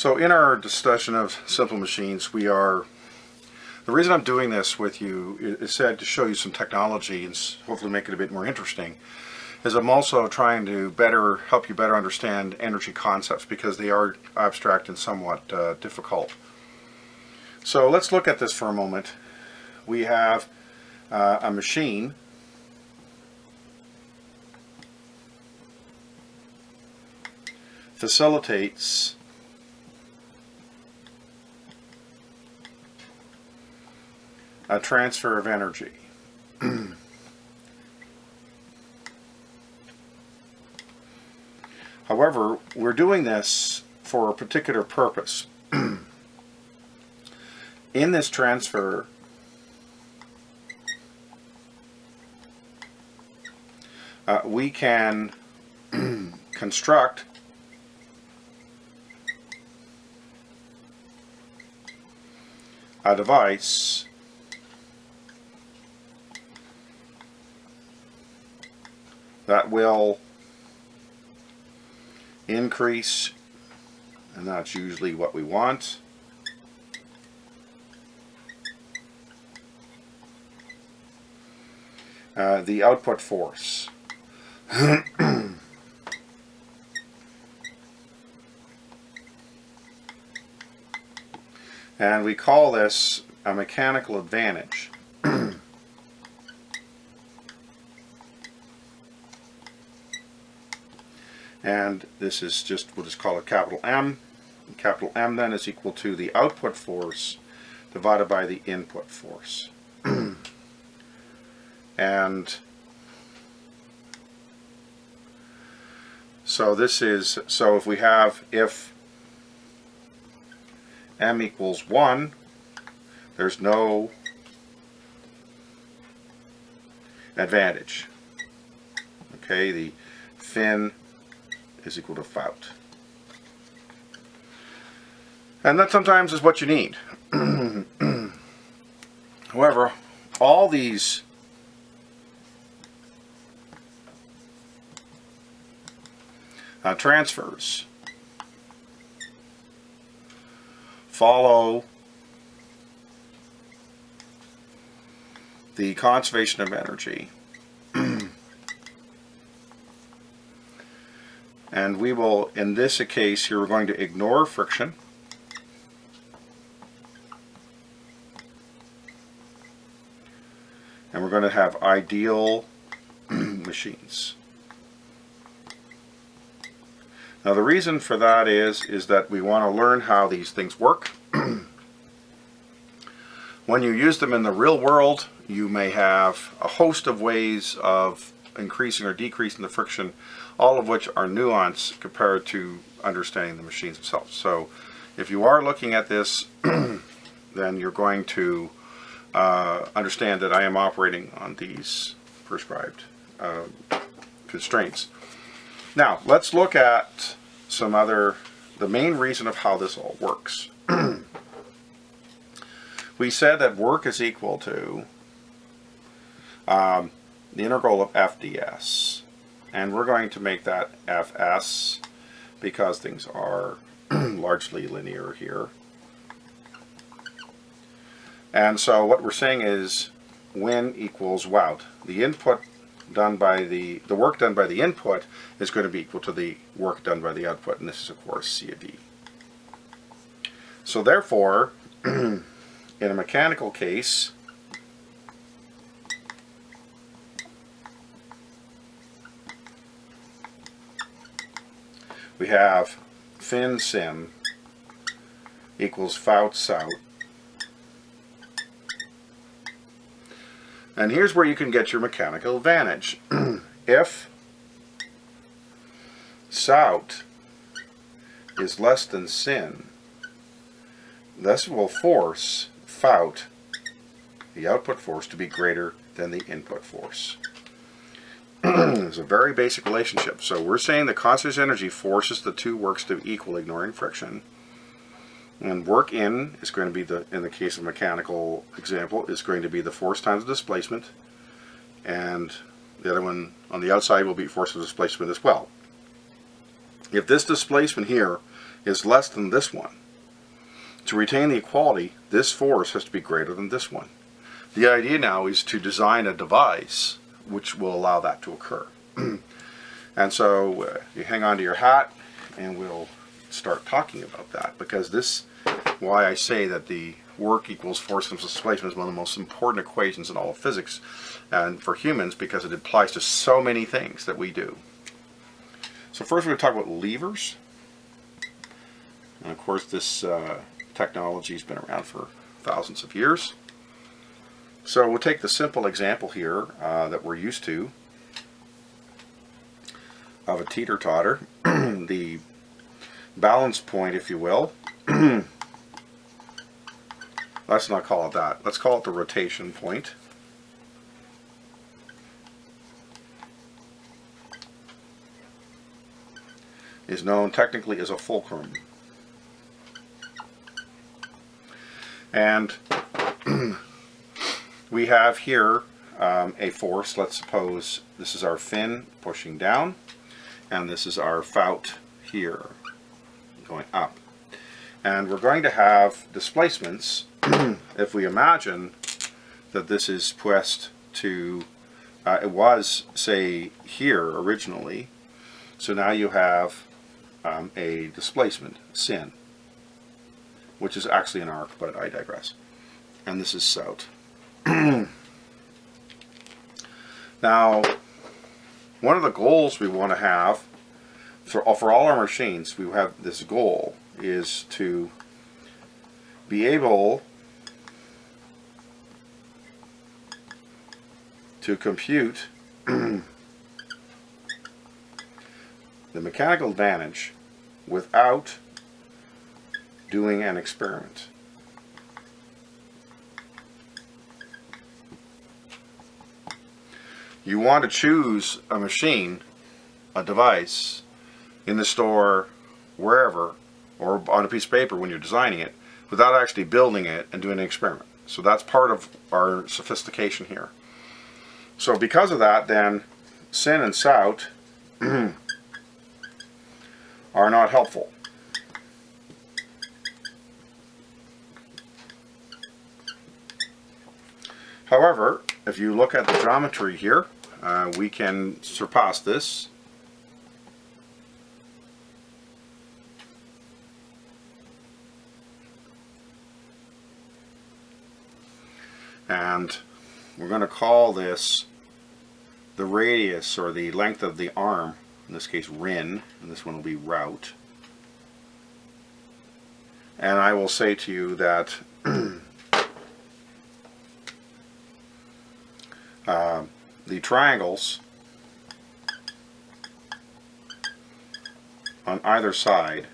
So in our discussion of simple machines, the reason I'm doing this with you is said to show you some technology and hopefully make it a bit more interesting, is I'm also trying to help you better understand energy concepts because they are abstract and somewhat difficult. So let's look at this for a moment. We have a machine facilitates a transfer of energy. However, we're doing this for a particular purpose. In this transfer, we can construct a device that will increase, and that's usually what we want, the output force. And we call this a mechanical advantage. And this is just what is called a capital M. Capital M then is equal to the output force divided by the input force. And so if M equals 1, there's no advantage. Okay, the fin is equal to Fout. And that sometimes is what you need. However, all these transfers follow the conservation of energy. And we will, in this case here, we're going to ignore friction. And we're going to have ideal machines. Now the reason for that is that we want to learn how these things work. When you use them in the real world, you may have a host of ways of increasing or decreasing the friction, all of which are nuanced compared to understanding the machines themselves. So if you are looking at this, then you're going to understand that I am operating on these prescribed constraints. Now let's look at the main reason of how this all works. We said that work is equal to the integral of FDS, and we're going to make that Fs because things are largely linear here. And so what we're saying is Win equals Wout. The input done by the work done by the input is going to be equal to the work done by the output, and this is of course C of D. So therefore, in a mechanical case, we have Fin Sim equals Fout Sout. And here's where you can get your mechanical advantage. If Sout is less than Sin, this will force Fout, the output force, to be greater than the input force. It's a very basic relationship. So we're saying the constant energy forces the two works to equal, ignoring friction. And work in is going to be in the case of mechanical example, is going to be the force times the displacement, and the other one on the outside will be force of displacement as well. If this displacement here is less than this one. To retain the equality, this force has to be greater than this one. The idea now is to design a device which will allow that to occur. And so you hang on to your hat and we'll start talking about that, because this, why I say that the work equals force times displacement is one of the most important equations in all of physics and for humans, because it applies to so many things that we do. So first we're going to talk about levers. And of course this technology has been around for thousands of years. So we'll take the simple example here that we're used to of a teeter-totter, the balance point, if you will. Let's not call it that. Let's call it the rotation point. Is known technically as a fulcrum. And we have here a force. Let's suppose this is our fin pushing down, and this is our foot here going up. And we're going to have displacements. If we imagine that this is pressed to, it was, say, here originally, so now you have a displacement, sin, which is actually an arc, but I digress. And this is south. Now, one of the goals we want to have for all our machines, we have this goal is to be able to compute the mechanical advantage without doing an experiment. You want to choose a machine, a device, in the store, wherever, or on a piece of paper when you're designing it, without actually building it and doing an experiment. So that's part of our sophistication here. So because of that, then, sin and sout are not helpful. However, if you look at the geometry here, we can surpass this. And we're going to call this the radius, or the length of the arm, in this case rin, and this one will be route. And I will say to you that the triangles on either side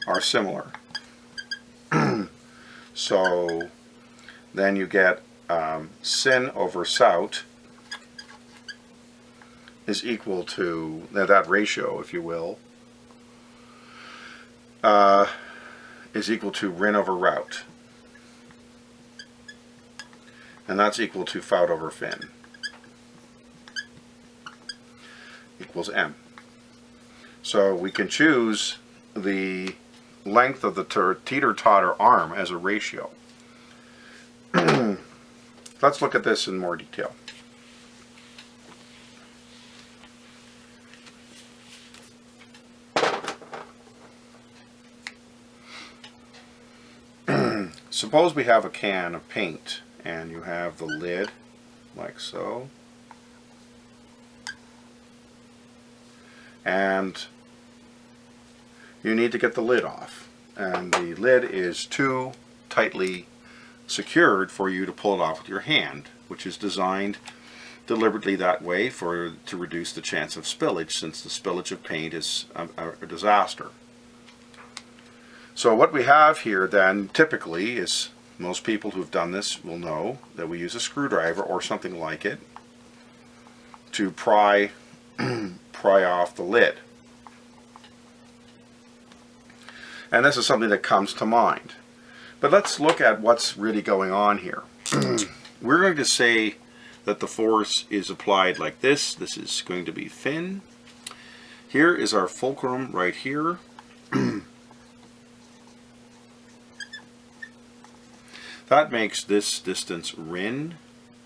are similar. So then you get sin over sout is equal to, that ratio, if you will, is equal to rin over route. And that's equal to fout over fin. Equals m. So we can choose the length of the teeter-totter arm as a ratio. Let's look at this in more detail. Suppose we have a can of paint and you have the lid like so, and you need to get the lid off, and the lid is too tightly secured for you to pull it off with your hand, which is designed deliberately that way to reduce the chance of spillage, since the spillage of paint is a disaster. So what we have here then typically is, most people who've done this will know that we use a screwdriver or something like it to pry off the lid. And this is something that comes to mind. But let's look at what's really going on here. We're going to say that the force is applied like this. This is going to be fin. Here is our fulcrum right here. That makes this distance rin,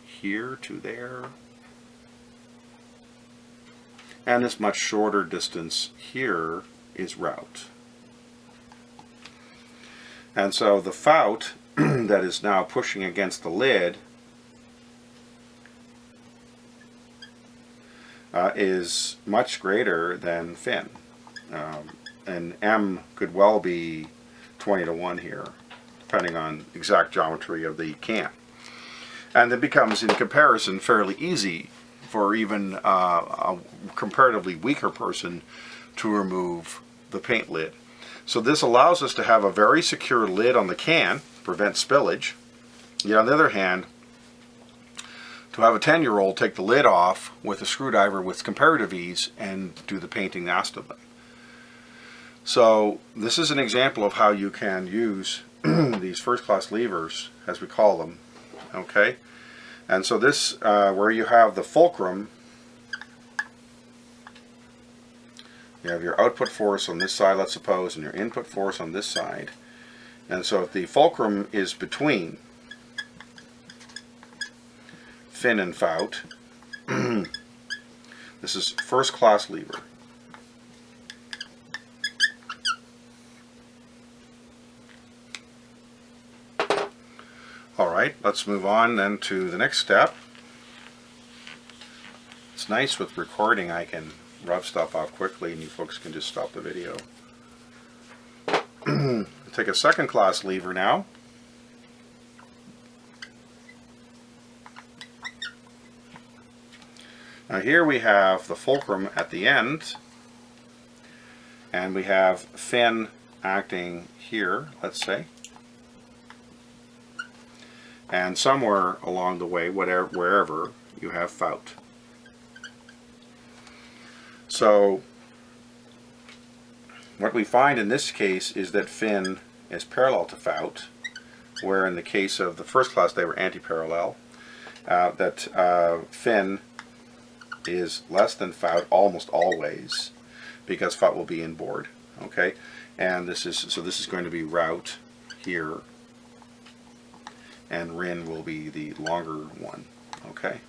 here to there. And this much shorter distance here is route. And so the fout that is now pushing against the lid is much greater than fin. And M could well be 20 to 1 here, depending on exact geometry of the can. And it becomes, in comparison, fairly easy for even a comparatively weaker person to remove the paint lid. So this allows us to have a very secure lid on the can, prevent spillage. Yet on the other hand, to have a 10-year-old take the lid off with a screwdriver with comparative ease and do the painting after them. So this is an example of how you can use these first-class levers, as we call them. Okay, and so this, where you have the fulcrum, you have your output force on this side, let's suppose, and your input force on this side. And so if the fulcrum is between fin and fout, this is first-class lever. Alright, let's move on then to the next step. It's nice with recording, I can rub stuff off quickly and you folks can just stop the video. Take a second-class lever now. Now here we have the fulcrum at the end, and we have fin acting here, let's say. And somewhere along the way, wherever, you have fout. So what we find in this case is that fin is parallel to fout, where in the case of the first class they were anti-parallel. That fin is less than fout almost always, because fout will be inboard. Okay, and this is going to be route here, and rin will be the longer one. Okay,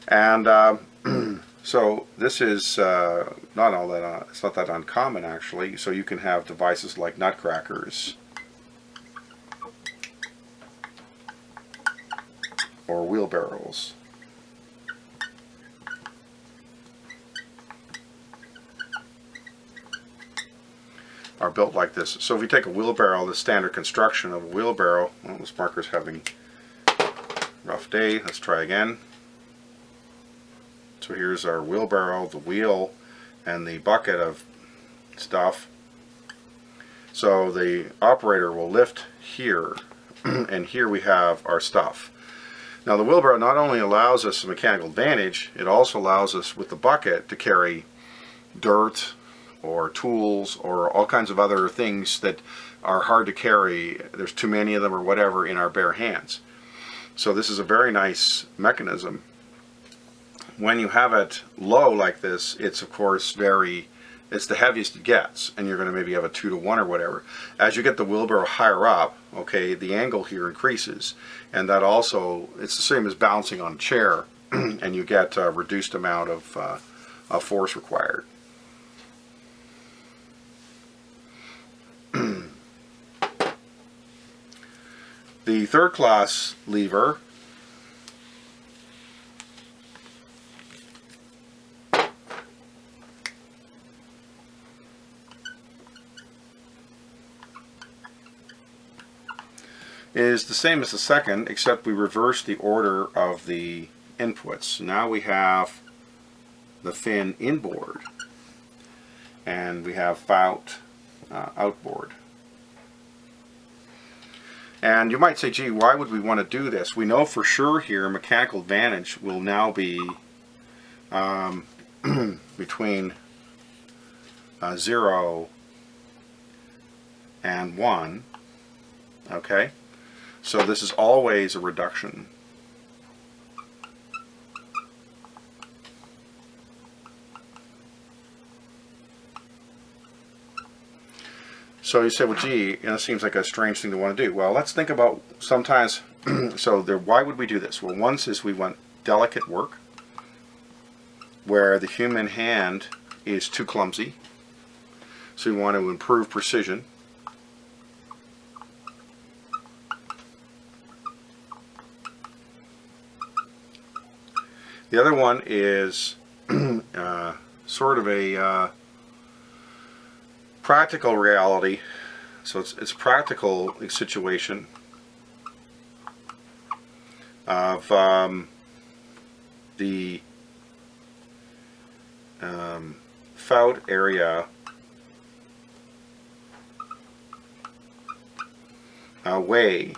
and so this is not all that it's not that uncommon actually. So you can have devices like nutcrackers or wheelbarrows. Are built like this. So if you take a wheelbarrow, the standard construction of a wheelbarrow, well, this marker's having a rough day, let's try again. So here's our wheelbarrow, the wheel, and the bucket of stuff. So the operator will lift here, and here we have our stuff. Now the wheelbarrow not only allows us a mechanical advantage, it also allows us with the bucket to carry dirt, or tools, or all kinds of other things that are hard to carry. There's too many of them or whatever in our bare hands. So this is a very nice mechanism. When you have it low like this, it's of course it's the heaviest it gets, and you're going to maybe have a 2 to 1 or whatever. As you get the wheelbarrow higher up, okay, the angle here increases, and that also, it's the same as balancing on a chair, and you get a reduced amount of force required. The third class lever is the same as the second, except we reverse the order of the inputs. Now we have the fin inboard, and we have fout outboard. And you might say, gee, why would we want to do this? We know for sure here mechanical advantage will now be between 0 and 1. Okay, so this is always a reduction. So you say, well, gee, it seems like a strange thing to want to do. Well, let's think about sometimes, why would we do this? Well, one is we want delicate work where the human hand is too clumsy. So we want to improve precision. The other one is sort of a practical reality. So it's practical situation of the fout area away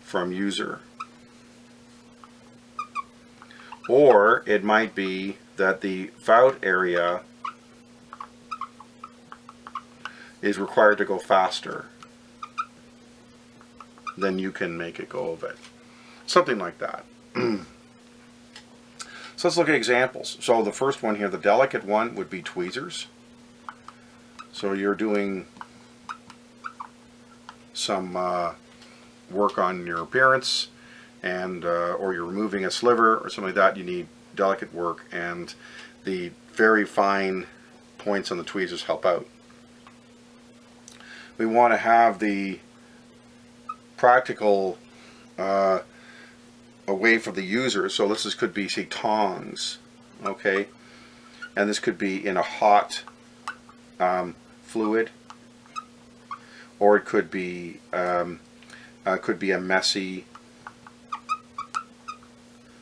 from user. Or it might be that the fout area is required to go faster than you can make it go of it. Something like that. So let's look at examples. So the first one here, the delicate one, would be tweezers. So you're doing some work on your appearance, and or you're removing a sliver or something like that. You need delicate work, and the very fine points on the tweezers help out. We want to have the practical away from the user. So this could be, say, tongs, okay, and this could be in a hot fluid, or it could be a messy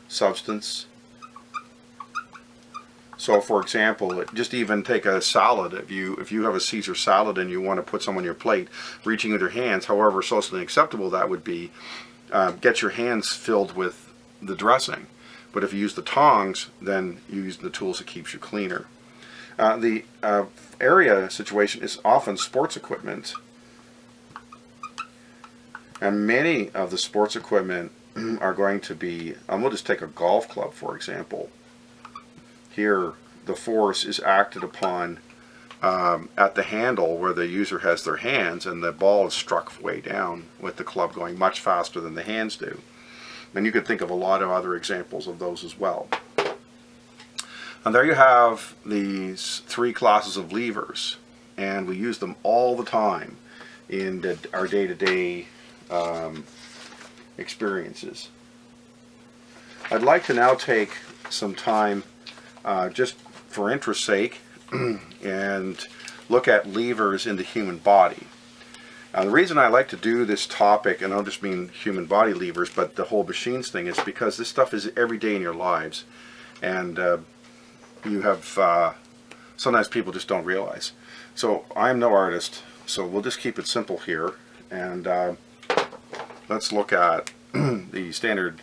substance. So for example, just even take a salad. If you have a Caesar salad and you want to put some on your plate, reaching with your hands, however socially acceptable that would be, get your hands filled with the dressing. But if you use the tongs, then you use the tools that keeps you cleaner. The area situation is often sports equipment, and many of the sports equipment are going to be, we'll just take a golf club for example. Here the force is acted upon at the handle where the user has their hands, and the ball is struck way down with the club going much faster than the hands do. And you could think of a lot of other examples of those as well. And there you have these three classes of levers, and we use them all the time in our day-to-day experiences. I'd like to now take some time just for interest's sake and look at levers in the human body. The reason I like to do this topic, and I don't just mean human body levers, but the whole machines thing, is because this stuff is every day in your lives, and you have sometimes people just don't realize. So I'm no artist, so we'll just keep it simple here, and let's look at the standard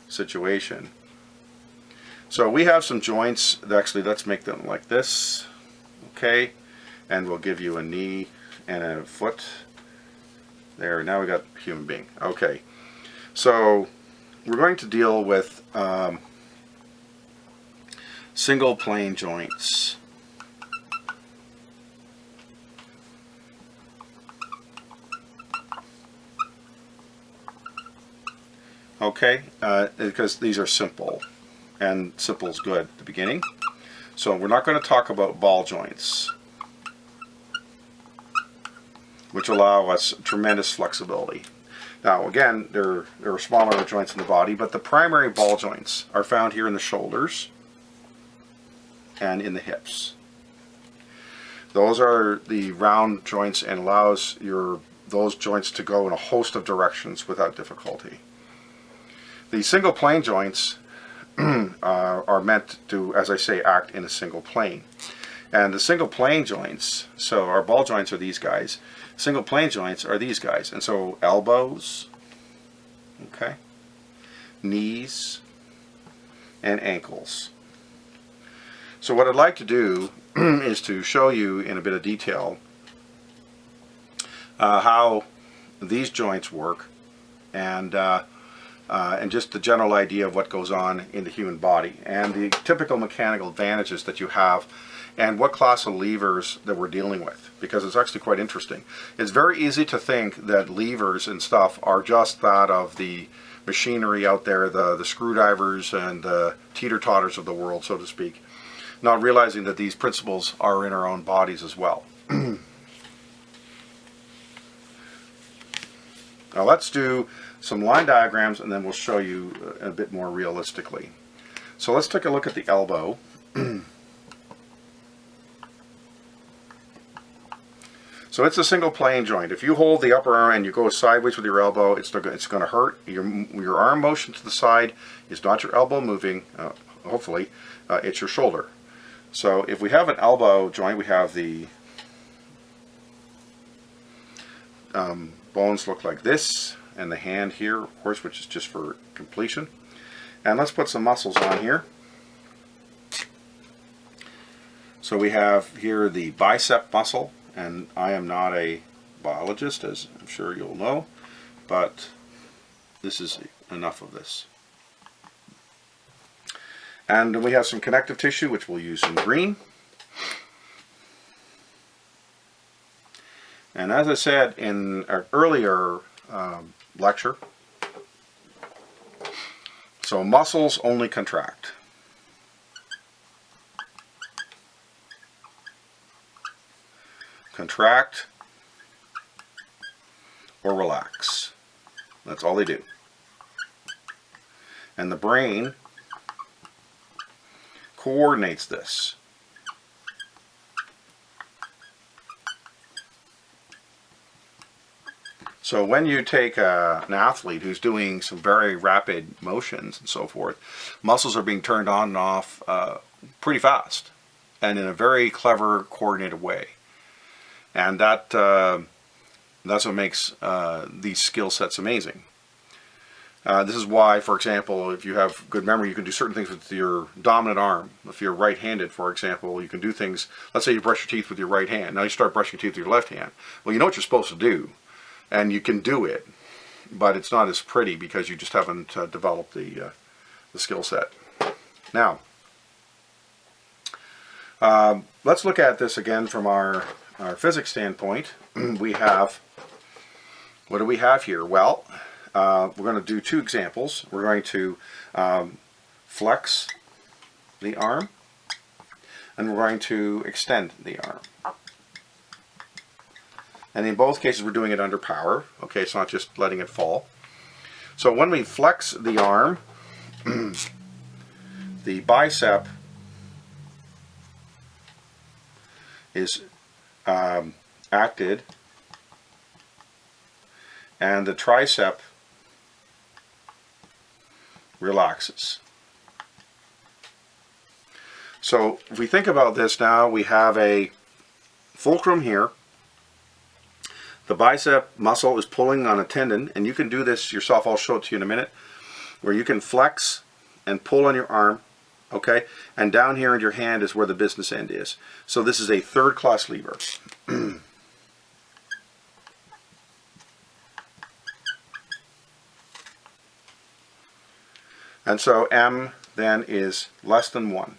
situation. So we have some joints. Actually, let's make them like this, okay, and we'll give you a knee and a foot there. Now we got human being. Okay, so we're going to deal with single plane joints. Okay, because these are simple, and simple is good at the beginning. So we're not going to talk about ball joints, which allow us tremendous flexibility. Now again, there are smaller joints in the body, but the primary ball joints are found here in the shoulders and in the hips. Those are the round joints, and allows those joints to go in a host of directions without difficulty. The single plane joints are meant to, as I say, act in a single plane. And the single plane joints, so our ball joints are these guys, single plane joints are these guys. And so elbows, okay, knees, and ankles. So what I'd like to do is to show you in a bit of detail how these joints work, and just the general idea of what goes on in the human body, and the typical mechanical advantages that you have and what class of levers that we're dealing with, because it's actually quite interesting. It's very easy to think that levers and stuff are just that of the machinery out there, the screwdrivers and the teeter-totters of the world, so to speak, not realizing that these principles are in our own bodies as well. Now let's do some line diagrams and then we'll show you a bit more realistically. So let's take a look at the elbow. So it's a single plane joint. If you hold the upper arm and you go sideways with your elbow, it's going to hurt. Your arm motion to the side is not your elbow moving, hopefully, it's your shoulder. So if we have an elbow joint, we have the bones look like this, and the hand here, of course, which is just for completion. And let's put some muscles on here. So we have here the bicep muscle, and I am not a biologist, as I'm sure you'll know, but this is enough of this. And we have some connective tissue, which we'll use in green. And as I said in an earlier lecture, so muscles only contract. Contract or relax. That's all they do. And the brain coordinates this. So when you take an athlete who's doing some very rapid motions and so forth, muscles are being turned on and off pretty fast and in a very clever, coordinated way. And that's what makes these skill sets amazing. This is why, for example, if you have good memory, you can do certain things with your dominant arm. If you're right-handed, for example, you can do things, let's say you brush your teeth with your right hand. Now you start brushing your teeth with your left hand. Well, you know what you're supposed to do, and you can do it, but it's not as pretty because you just haven't developed the skill set. Now, let's look at this again from our physics standpoint. We have, what do we have here? Well, we're going to do two examples. We're going to flex the arm, and we're going to extend the arm. And in both cases we're doing it under power. Okay, it's not just letting it fall. So when we flex the arm, the bicep is acted, and the tricep relaxes. So if we think about this now, we have a fulcrum here. The bicep muscle is pulling on a tendon, and you can do this yourself. I'll show it to you in a minute, where you can flex and pull on your arm, okay? And down here in your hand is where the business end is. So this is a third-class lever. And so M then is less than 1.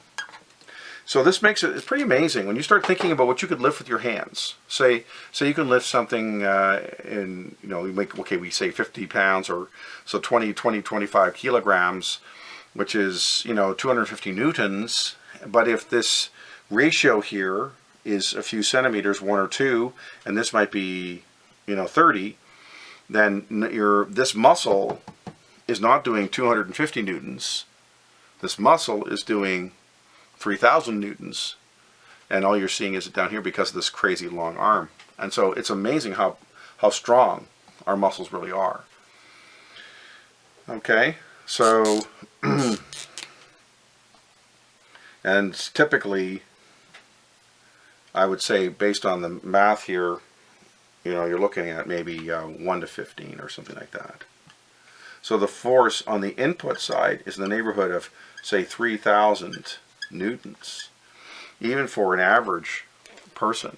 So this makes it's pretty amazing when you start thinking about what you could lift with your hands. Say you can lift something in, you know, you make, okay, we say 50 pounds, or so 25 kilograms, which is, you know, 250 newtons. But if this ratio here is a few centimeters, 1 or 2, and this might be, you know, 30, then this muscle is not doing 250 newtons. This muscle is doing 3,000 newtons, and all you're seeing is it down here because of this crazy long arm. And so it's amazing how strong our muscles really are. Okay, so and typically I would say, based on the math here, you know, you're looking at maybe 1 to 15 or something like that. So the force on the input side is in the neighborhood of, say, 3,000 newtons, even for an average person.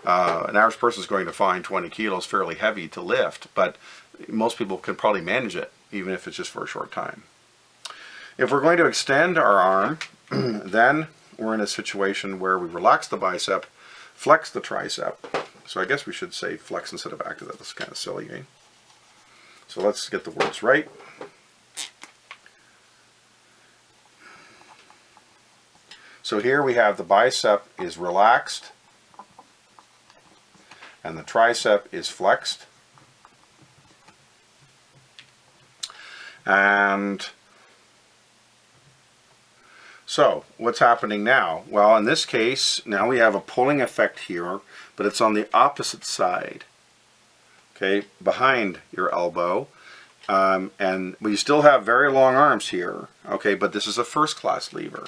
An average person is going to find 20 kilos fairly heavy to lift, but most people can probably manage it, even if it's just for a short time. If we're going to extend our arm, then we're in a situation where we relax the bicep, flex the tricep. So I guess we should say flex instead of active. That's kind of silly, eh? So let's get the words right. So here we have the bicep is relaxed and the tricep is flexed. And so what's happening now? Well, in this case, now we have a pulling effect here, but it's on the opposite side, okay, behind your elbow. And we still have very long arms here, okay, but this is a first class lever.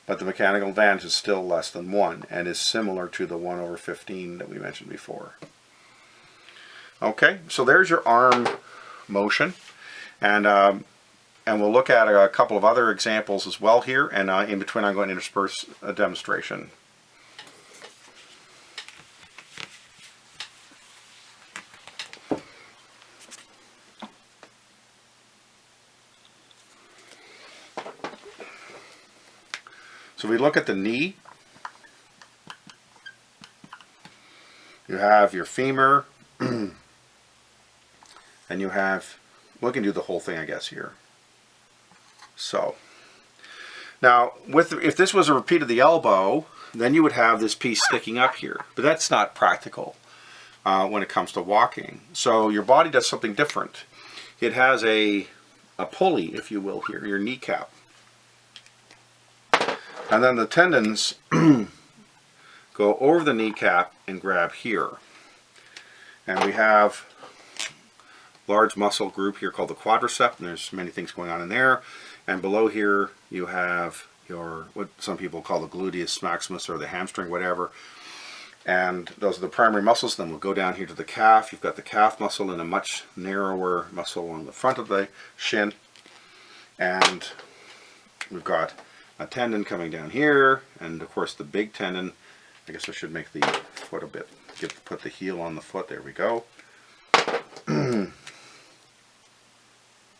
But the mechanical advantage is still less than 1 and is similar to the 1/15 that we mentioned before. Okay, so there's your arm motion, and we'll look at a couple of other examples as well here, and in between I'm going to intersperse a demonstration. So we look at the knee. You have your femur, and you have, we can do the whole thing I guess here. So, now if this was a repeat of the elbow, then you would have this piece sticking up here, but that's not practical when it comes to walking. So your body does something different. It has a pulley, if you will, here, your kneecap. And then the tendons go over the kneecap and grab here. And we have a large muscle group here called the quadricep, and there's many things going on in there. And below here you have your, what some people call the gluteus maximus or the hamstring, whatever. And those are the primary muscles. Then we'll go down here to the calf. You've got the calf muscle and a much narrower muscle on the front of the shin. And we've got a tendon coming down here, and of course the big tendon. I guess I should make the foot a bit, put the heel on the foot. There we go.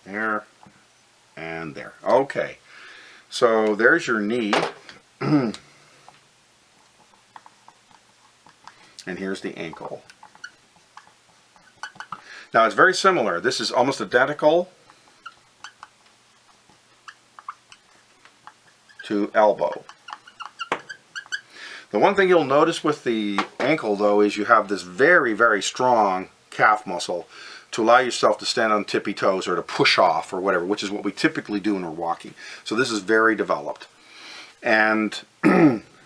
There and there. Okay, so there's your knee. And here's the ankle. Now it's very similar. This is almost identical to elbow. The one thing you'll notice with the ankle though is you have this very, very strong calf muscle to allow yourself to stand on tippy toes or to push off or whatever, which is what we typically do when we're walking. So this is very developed. And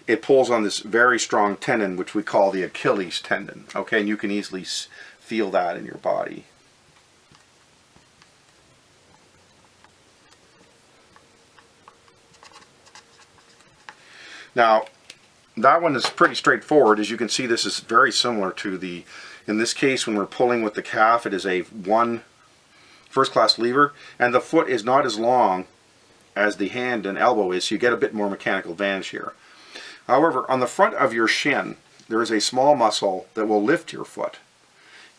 it pulls on this very strong tendon, which we call the Achilles tendon. Okay, and you can easily feel that in your body. Now, that one is pretty straightforward. As you can see, this is very similar to the, in this case, when we're pulling with the calf, it is a first-class lever, and the foot is not as long as the hand and elbow is, so you get a bit more mechanical advantage here. However, on the front of your shin, there is a small muscle that will lift your foot.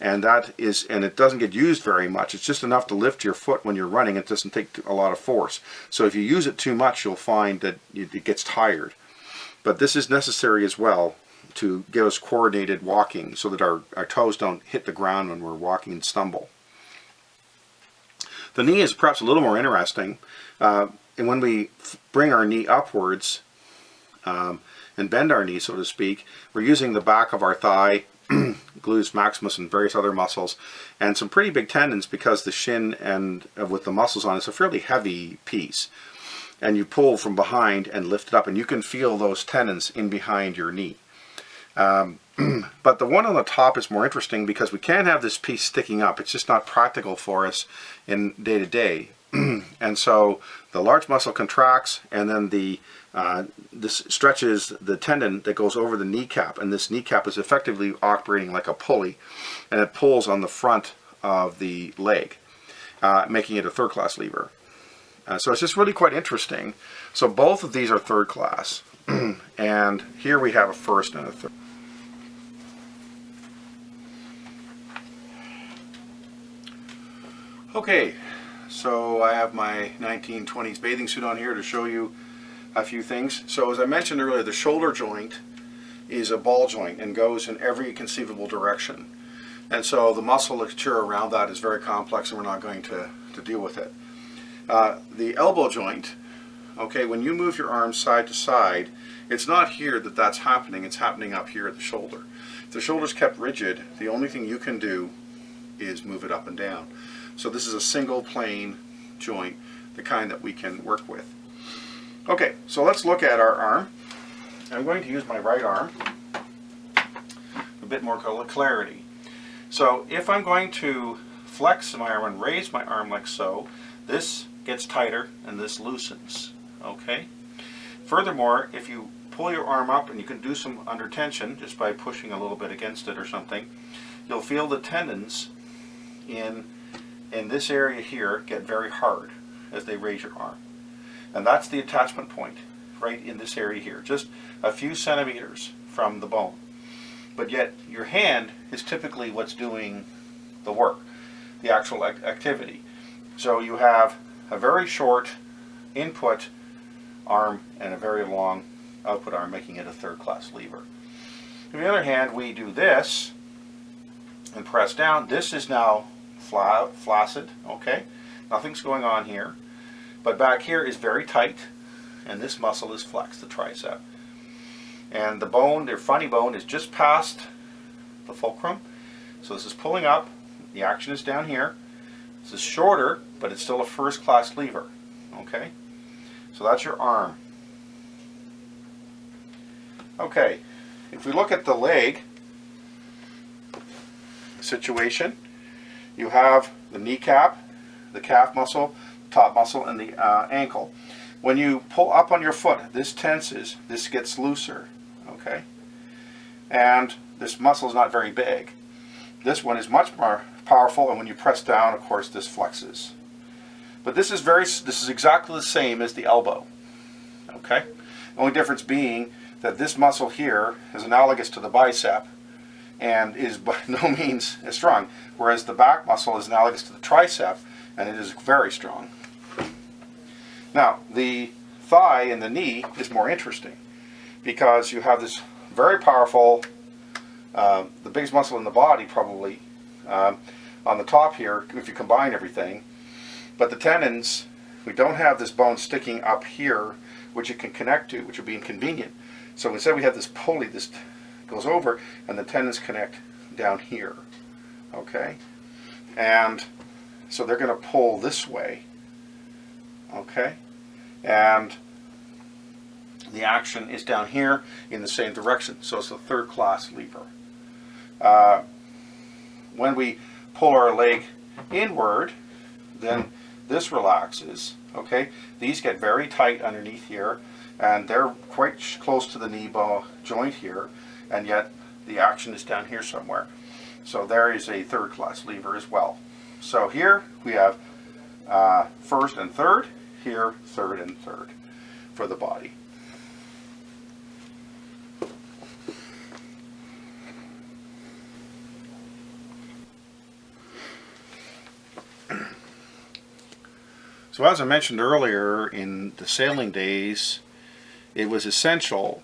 And it doesn't get used very much. It's just enough to lift your foot when you're running. It doesn't take a lot of force. So if you use it too much, you'll find that it gets tired. But this is necessary as well to give us coordinated walking so that our toes don't hit the ground when we're walking and stumble. The knee is perhaps a little more interesting. And when we bring our knee upwards and bend our knee, so to speak, we're using the back of our thigh, gluteus maximus and various other muscles, and some pretty big tendons because the shin and with the muscles on it's a fairly heavy piece. And you pull from behind and lift it up, and you can feel those tendons in behind your knee. But the one on the top is more interesting because we can't have this piece sticking up. It's just not practical for us in day to day. And so the large muscle contracts, and then this stretches the tendon that goes over the kneecap, and this kneecap is effectively operating like a pulley, and it pulls on the front of the leg, making it a third-class lever. So it's just really quite interesting. So both of these are third class, and here we have a first and a third. Okay, So I have my 1920s bathing suit on here to show you a few things. So as I mentioned earlier, the shoulder joint is a ball joint and goes in every conceivable direction. And so the musculature around that is very complex, and we're not going to deal with it. The elbow joint, okay, when you move your arms side to side, it's not here that that's happening, it's happening up here at the shoulder. If the shoulder's kept rigid, the only thing you can do is move it up and down. So this is a single plane joint, the kind that we can work with. Okay, so let's look at our arm. I'm going to use my right arm, a bit more clarity. So if I'm going to flex my arm and raise my arm like so, this gets tighter and this loosens, okay? Furthermore, if you pull your arm up, and you can do some under tension just by pushing a little bit against it or something, you'll feel the tendons in this area here get very hard as they raise your arm. And that's the attachment point, right in this area here, just a few centimeters from the bone. But yet your hand is typically what's doing the work, the actual activity. So you have a very short input arm and a very long output arm, making it a third-class lever. On the other hand, we do this and press down. This is now flaccid, okay? Nothing's going on here. But back here is very tight, and this muscle is flexed, the tricep. And the bone, their funny bone, is just past the fulcrum. So this is pulling up. The action is down here. This is shorter, but it's still a first-class lever, okay? So that's your arm. Okay, if we look at the leg situation, you have the kneecap, the calf muscle, top muscle, and the ankle. When you pull up on your foot, this tenses, this gets looser, okay? And this muscle is not very big. This one is much more powerful, and when you press down, of course, this flexes. But this is exactly the same as the elbow, okay? The only difference being that this muscle here is analogous to the bicep and is by no means as strong, whereas the back muscle is analogous to the tricep, and it is very strong. Now, the thigh and the knee is more interesting because you have this very powerful, the biggest muscle in the body probably, on the top here, if you combine everything. But the tendons, we don't have this bone sticking up here, which it can connect to, which would be inconvenient. So instead we have this pulley, this goes over, and the tendons connect down here, okay? And so they're going to pull this way, okay? And the action is down here in the same direction, so it's a third-class lever. When we pull our leg inward, then this relaxes, okay? These get very tight underneath here, and they're quite close to the knee bone joint here, and yet the action is down here somewhere. So there is a third-class lever as well. So here we have first and third, here third and third for the body. So as I mentioned earlier, in the sailing days, it was essential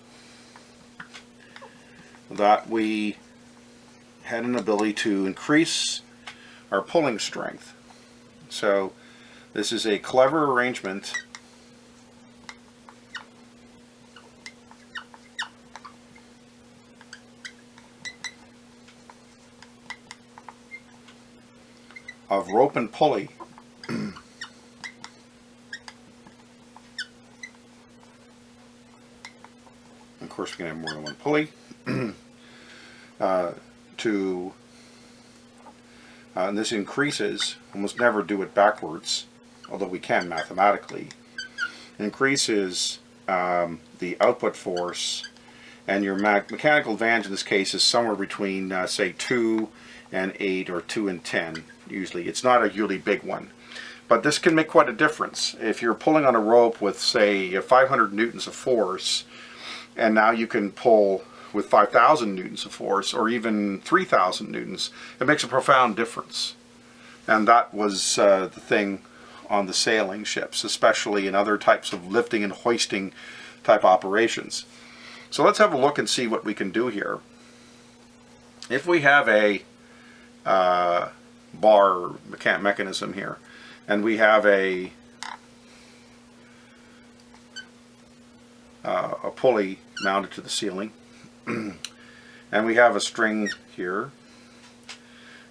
that we had an ability to increase our pulling strength. So this is a clever arrangement of rope and pulley. Of course, we can have more than one pulley. And this increases, almost never do it backwards, although we can mathematically. It increases the output force, and your mechanical advantage in this case is somewhere between, say, 2 and 8 or 2 and 10, usually. It's not a really big one. But this can make quite a difference. If you're pulling on a rope with, say, 500 newtons of force, and now you can pull with 5,000 newtons of force, or even 3,000 newtons, it makes a profound difference. And that was the thing on the sailing ships, especially in other types of lifting and hoisting type operations. So let's have a look and see what we can do here. If we have a bar mechanism here, and we have a pulley mounted to the ceiling, and we have a string here,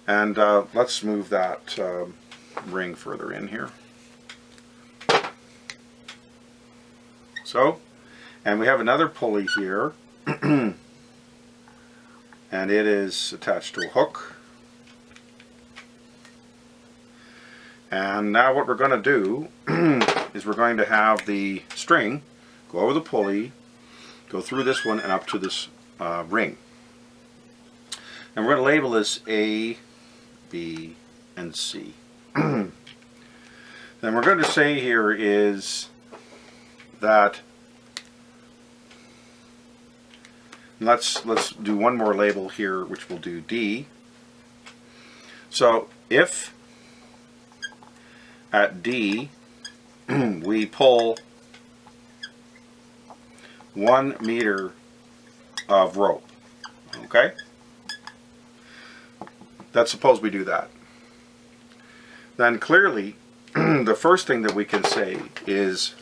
and let's move that ring further in here. So, and we have another pulley here, and it is attached to a hook. And now what we're going to do is we're going to have the string go over the pulley, go through this one and up to this ring. And we're going to label this A, B, and C. Then we're going to say here is that, let's do one more label here, which we'll do D. So if at D we pull 1 meter of rope, okay? Let's suppose we do that. Then clearly the first thing that we can say is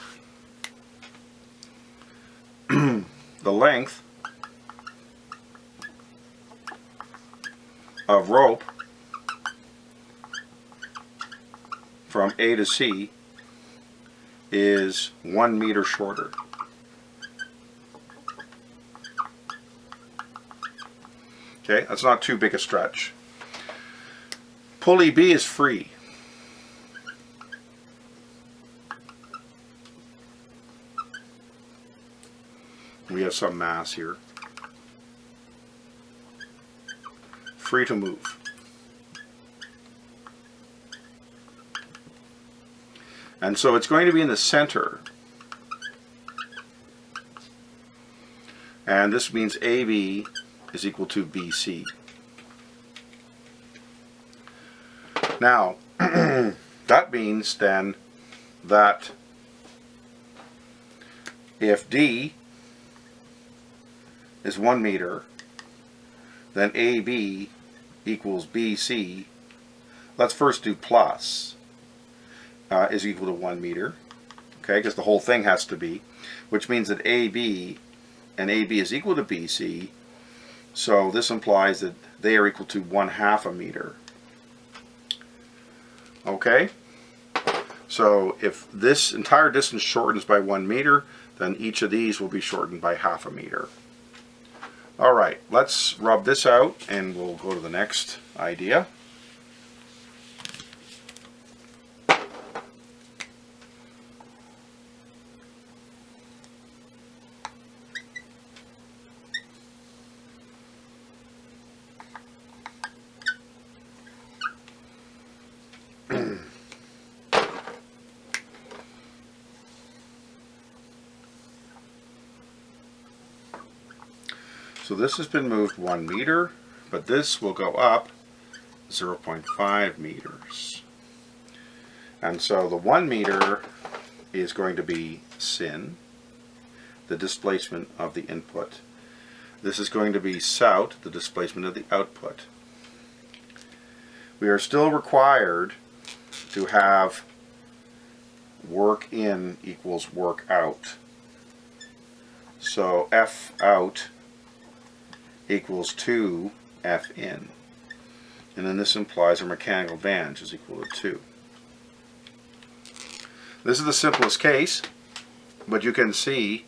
the length of rope from A to C is 1 meter shorter. Okay, that's not too big a stretch. Pulley B is free. We have some mass here. Free to move. And so it's going to be in the center. And this means AB is equal to BC. Now, that means then that if D is 1 meter, then AB equals BC. Let's first do plus is equal to 1 meter, okay, because the whole thing has to be, which means that AB and AB is equal to BC, so this implies that they are equal to 1/2 a meter. Okay, so if this entire distance shortens by 1 meter, then each of these will be shortened by 1/2 a meter. Alright, let's rub this out and we'll go to the next idea. So this has been moved 1 meter, but this will go up 0.5 meters. And so the 1 meter is going to be sin, the displacement of the input. This is going to be sout, the displacement of the output. We are still required to have work in equals work out. So F out equals 2 F in. And then this implies our mechanical advantage is equal to 2. This is the simplest case, but you can see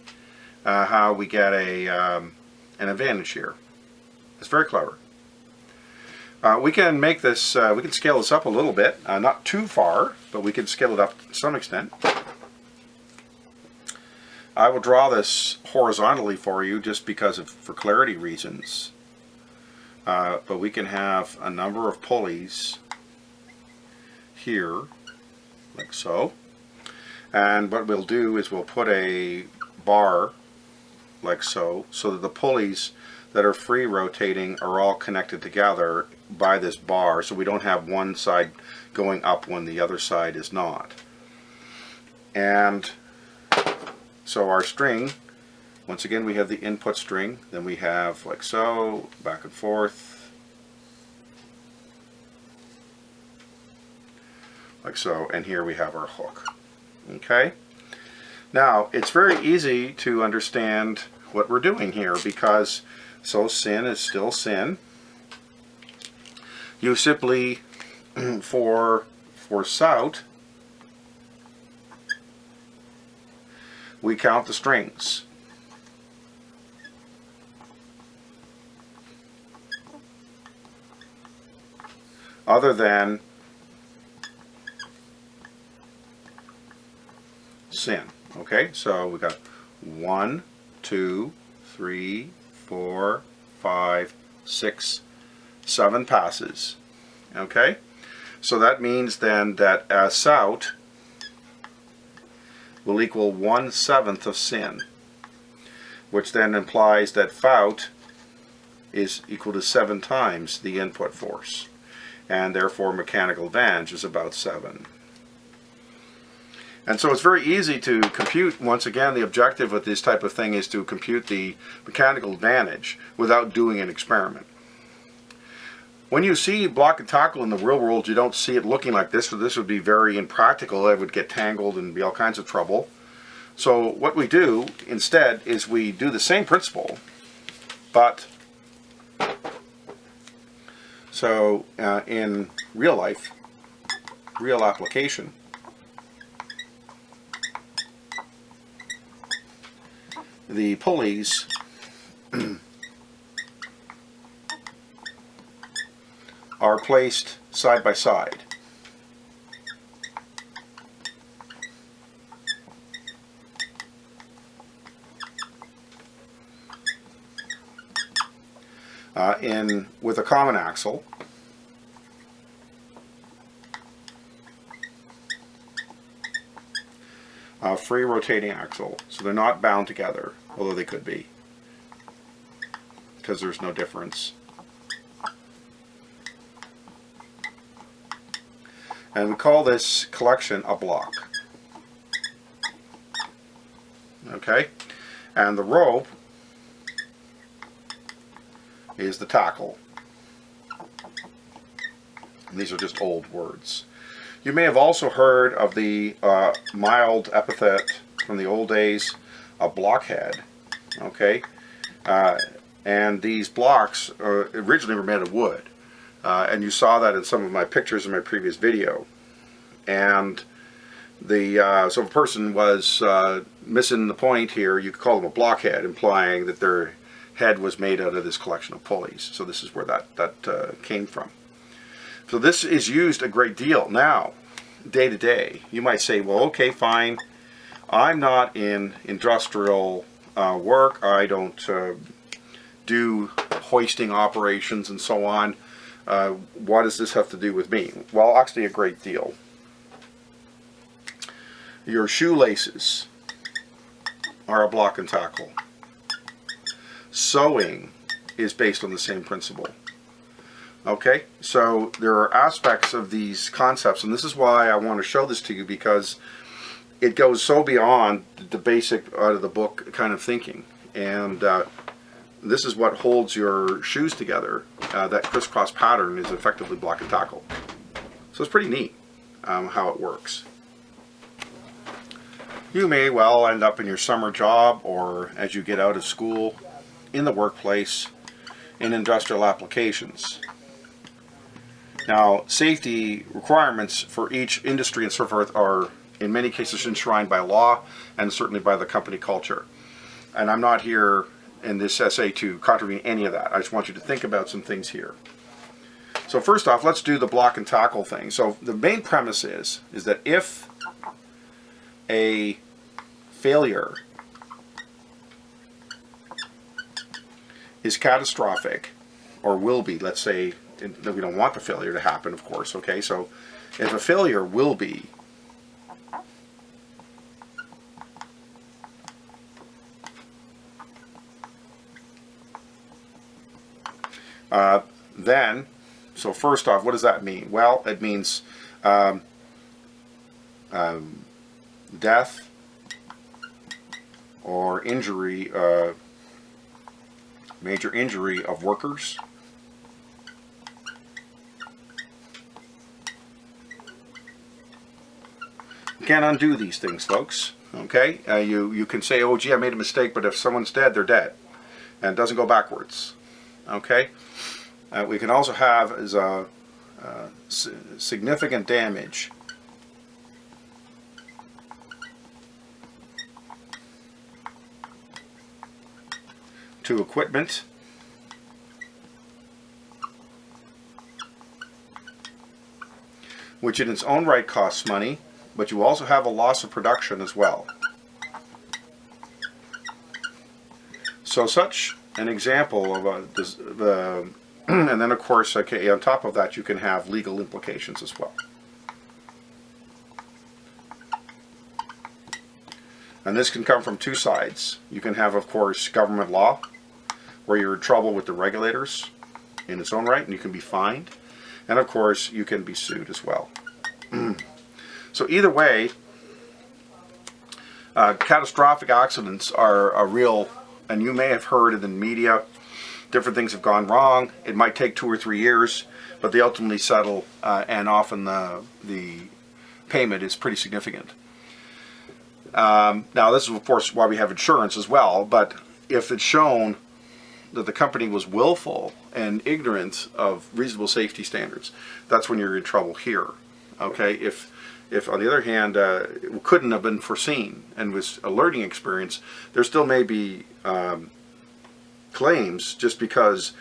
how we get an advantage here. It's very clever. We can make this, we can scale this up a little bit, not too far, but we can scale it up to some extent. I will draw this horizontally for you just because of, for clarity reasons. But we can have a number of pulleys here, like so. And what we'll do is we'll put a bar like so, so that the pulleys that are free rotating are all connected together by this bar, so we don't have one side going up when the other side is not. And so our string, once again we have the input string, then we have like so, back and forth, like so, and here we have our hook. Okay? Now, it's very easy to understand what we're doing here, because so sin is still sin. You simply, for sout, we count the strings. Other than sin. Okay, so we got 1, 2, 3, 4, 5, 6, 7 passes. Okay, so that means then that sout will equal 1/7 of sin, which then implies that faut is equal to 7 times the input force, and therefore mechanical advantage is about 7. And so it's very easy to compute. Once again, the objective with this type of thing is to compute the mechanical advantage without doing an experiment. When you see block and tackle in the real world, you don't see it looking like this, so this would be very impractical. It would get tangled and be all kinds of trouble. So what we do instead is we do the same principle, but so in real life, real application, the pulleys are placed side by side. With a common axle, a free rotating axle, so they're not bound together, although they could be, because there's no difference. And we call this collection a block. Okay? And the rope is the tackle. And these are just old words. You may have also heard of the mild epithet from the old days, a blockhead. Okay? And these blocks originally were made of wood. And you saw that in some of my pictures in my previous video. And so if a person was missing the point here, you could call them a blockhead, implying that their head was made out of this collection of pulleys. So this is where that came from. So this is used a great deal now, day to day. You might say, well, okay, fine. I'm not in industrial work. I don't do hoisting operations and so on. What does this have to do with me? Well, actually a great deal. Your shoelaces are a block and tackle. Sewing is based on the same principle. Okay, so there are aspects of these concepts, and this is why I want to show this to you, because it goes so beyond the basic out of the book kind of thinking. And this is what holds your shoes together. That crisscross pattern is effectively block and tackle. So it's pretty neat how it works. You may well end up in your summer job, or as you get out of school, in the workplace, in industrial applications. Now, safety requirements for each industry and so forth are in many cases enshrined by law and certainly by the company culture. And I'm not here in this essay to contravene any of that. I just want you to think about some things here. So first off, let's do the block and tackle thing. So the main premise is that if a failure is catastrophic, or will be, let's say, we don't want the failure to happen, of course, okay? So if a failure will be, then, so first off, what does that mean? Well, it means death or injury, major injury of workers. You can't undo these things, folks. Okay, you can say, oh gee, I made a mistake, but if someone's dead, they're dead, and it doesn't go backwards. Okay, we can also have as a significant damage to equipment, which in its own right costs money, but you also have a loss of production as well. So such an example of and then of course, okay, on top of that you can have legal implications as well. And this can come from two sides. You can have, of course, government law, where you're in trouble with the regulators in its own right, and you can be fined. And of course, you can be sued as well. So either way, catastrophic accidents are a real, and you may have heard in the media, different things have gone wrong. It might take 2 or 3 years, but they ultimately settle, and often the payment is pretty significant. Now this is of course why we have insurance as well, but if it's shown that the company was willful and ignorant of reasonable safety standards, that's when you're in trouble here. Okay, if on the other hand it couldn't have been foreseen and was a learning experience, there still may be claims just because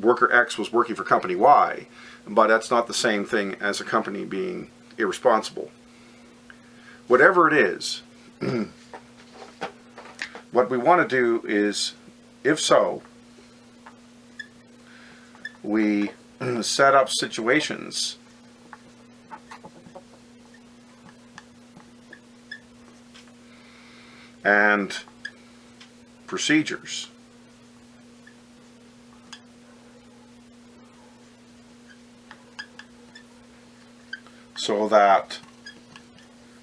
worker X was working for company Y, but that's not the same thing as a company being irresponsible. Whatever it is, what we want to do is, if so, we set up situations and procedures so that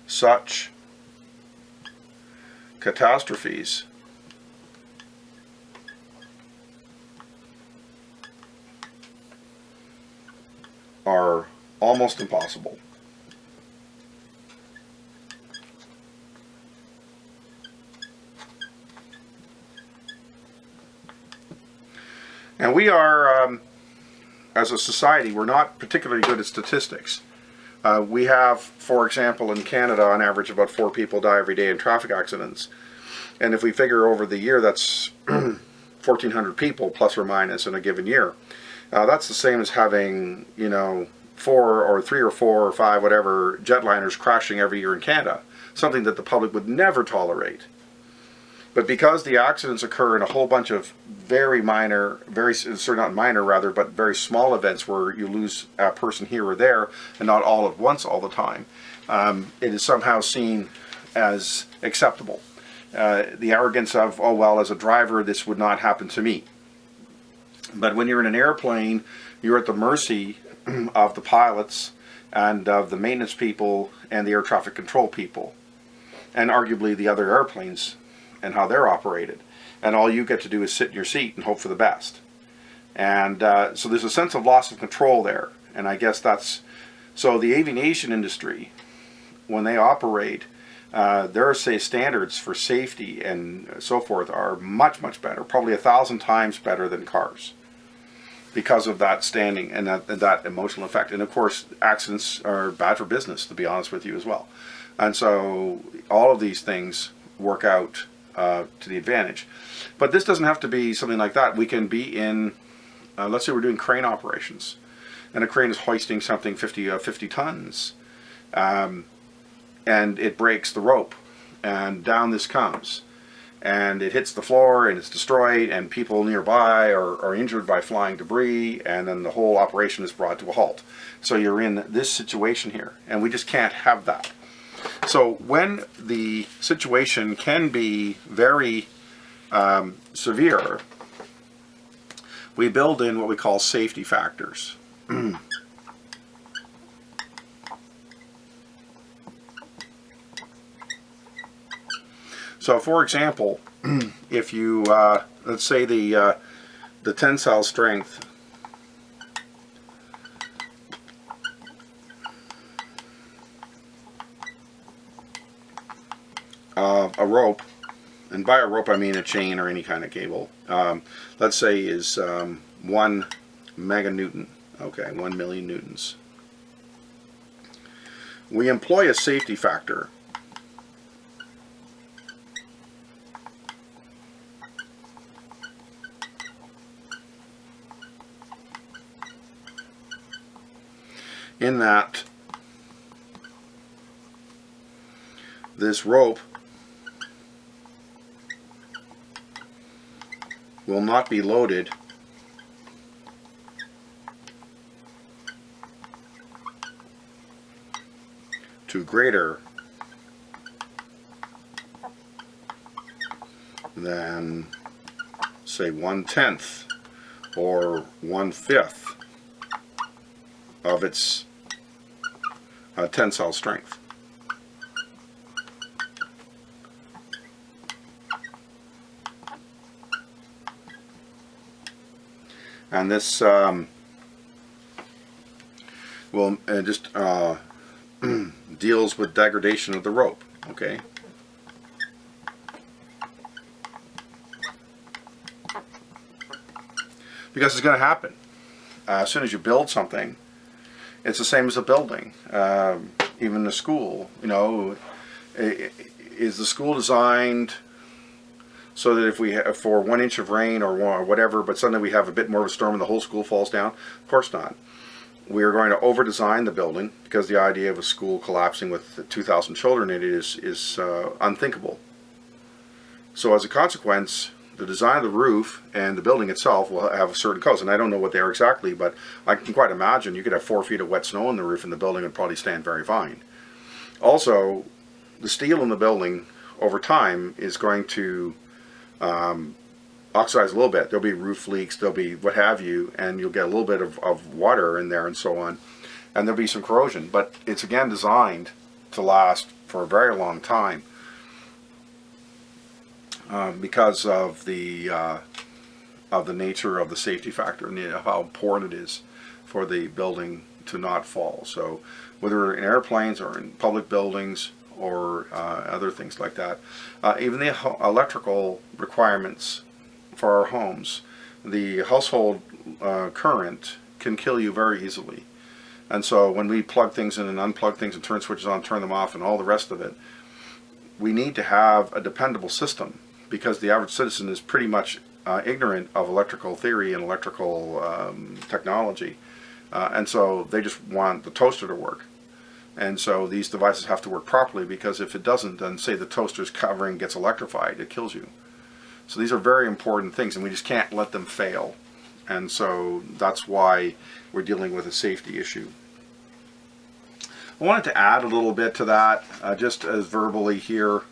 such catastrophes are almost impossible. And we are, as a society, we're not particularly good at statistics. We have, for example, in Canada, on average, about 4 people die every day in traffic accidents. And if we figure over the year, that's 1,400 people, plus or minus, in a given year. That's the same as having, 4 or 3 or 4 or 5, whatever, jetliners crashing every year in Canada. Something that the public would never tolerate. But because the accidents occur in a whole bunch of very minor, not minor rather, but very small events where you lose a person here or there, and not all at once all the time, it is somehow seen as acceptable. The arrogance of, oh well, as a driver this would not happen to me. But when you're in an airplane, you're at the mercy of the pilots and of the maintenance people and the air traffic control people, and arguably the other airplanes and how they're operated. And all you get to do is sit in your seat and hope for the best. And so there's a sense of loss of control there. And I guess that's, so the aviation industry, when they operate, their standards for safety and so forth are much, much better, probably 1,000 times better than cars, because of that standing and that emotional effect. And of course, accidents are bad for business, to be honest with you, as well. And so all of these things work out to the advantage. But this doesn't have to be something like that. We can be in, let's say we're doing crane operations, and a crane is hoisting something 50 tons, and it breaks the rope, and down this comes, and it hits the floor, and it's destroyed, and people nearby are injured by flying debris, and then the whole operation is brought to a halt. So you're in this situation here, and we just can't have that. So when the situation can be very severe, we build in what we call safety factors. So for example, if you, let's say the tensile strength of a rope, and by a rope I mean a chain or any kind of cable, let's say is 1 meganewton, okay, 1 million newtons. We employ a safety factor in that this rope will not be loaded to greater than, say, 1/10 or 1/5 of its tensile strength. And this will just deals with degradation of the rope, okay? Because it's going to happen. As soon as you build something, it's the same as a building. Even the school, you know, is the school designed so that if we have, for 1 inch of rain or whatever, but suddenly we have a bit more of a storm and the whole school falls down? Of course not. We are going to over-design the building because the idea of a school collapsing with 2,000 children in it is unthinkable. So as a consequence, the design of the roof and the building itself will have a certain cost, and I don't know what they are exactly, but I can quite imagine you could have 4 feet of wet snow on the roof and the building would probably stand very fine. Also, the steel in the building over time is going to oxidize a little bit. There'll be roof leaks, there'll be what have you, and you'll get a little bit of water in there and so on, and there'll be some corrosion, but it's again designed to last for a very long time because of the nature of the safety factor and how important it is for the building to not fall. So whether in airplanes or in public buildings or other things like that, even the electrical requirements for our homes, the household current can kill you very easily. And so when we plug things in and unplug things and turn switches on, turn them off and all the rest of it, we need to have a dependable system, because the average citizen is pretty much ignorant of electrical theory and electrical technology, and so they just want the toaster to work. And so these devices have to work properly, because if it doesn't, then say the toaster's covering gets electrified, it kills you. So these are very important things, and we just can't let them fail. And so that's why we're dealing with a safety issue. I wanted to add a little bit to that, just as verbally here.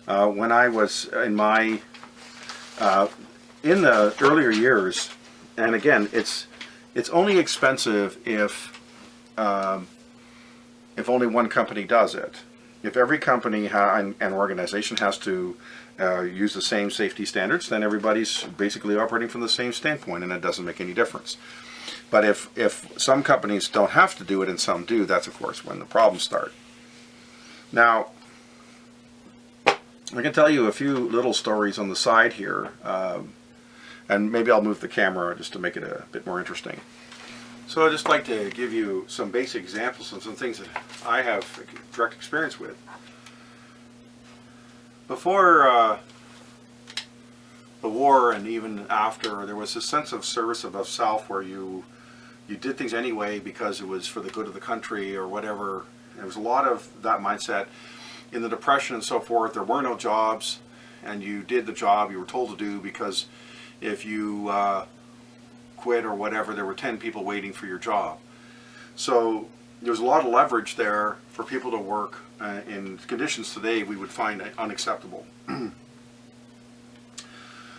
When I was in my, in the earlier years, and again, it's only expensive if only one company does it. If every company and organization has to use the same safety standards, then everybody's basically operating from the same standpoint, and it doesn't make any difference. But if some companies don't have to do it and some do, that's of course when the problems start. Now, I can tell you a few little stories on the side here, and maybe I'll move the camera just to make it a bit more interesting. So I'd just like to give you some basic examples of some things that I have direct experience with. Before the war and even after, there was a sense of service of self where you did things anyway because it was for the good of the country or whatever. There was a lot of that mindset. In the Depression and so forth, there were no jobs, and you did the job you were told to do, because if you quit or whatever, there were 10 people waiting for your job. So there's a lot of leverage there for people to work in conditions today we would find unacceptable.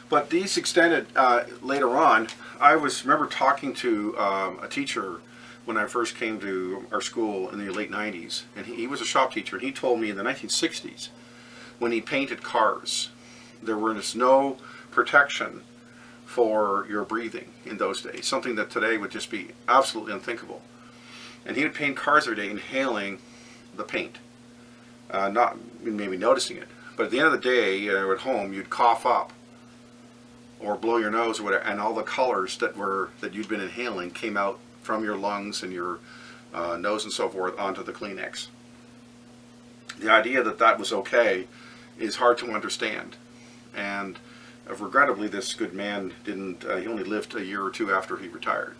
But these extended later on. I remember talking to a teacher when I first came to our school in the late 90s, and he was a shop teacher, and he told me in the 1960s when he painted cars. There was no protection for your breathing in those days, something that today would just be absolutely unthinkable. And he would paint cars every day inhaling the paint, not maybe noticing it. But at the end of the day, at home, you'd cough up or blow your nose or whatever, and all the colors that you'd been inhaling came out from your lungs and your nose and so forth onto the Kleenex. The idea that that was okay is hard to understand. And regrettably, this good man didn't, he only lived a year or two after he retired.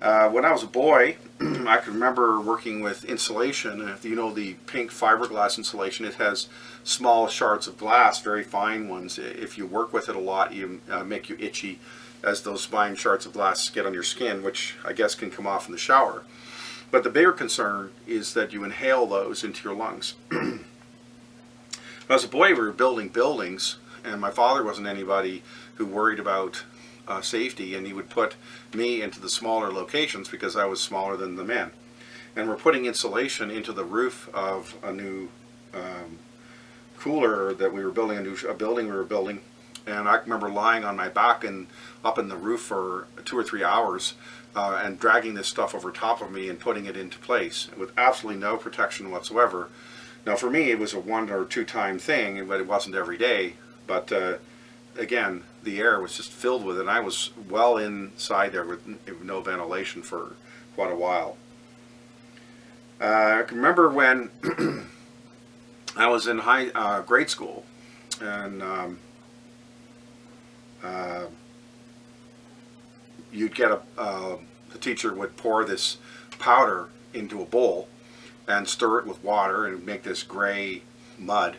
When I was a boy, I can remember working with insulation. And if you know the pink fiberglass insulation, it has small shards of glass, very fine ones. If you work with it a lot, you make you itchy as those fine shards of glass get on your skin, which I guess can come off in the shower. But the bigger concern is that you inhale those into your lungs. When I was a boy, we were building buildings, and my father wasn't anybody who worried about safety, and he would put me into the smaller locations because I was smaller than the men. And we're putting insulation into the roof of a new cooler that we were building, a building we were building. And I remember lying on my back and up in the roof for 2 or 3 hours and dragging this stuff over top of me and putting it into place with absolutely no protection whatsoever. Now for me it was a 1 or 2 time thing, but it wasn't every day. But again, the air was just filled with it, and I was well inside there with no ventilation for quite a while. I can remember when I was in grade school, and you'd get the teacher would pour this powder into a bowl and stir it with water and make this gray mud.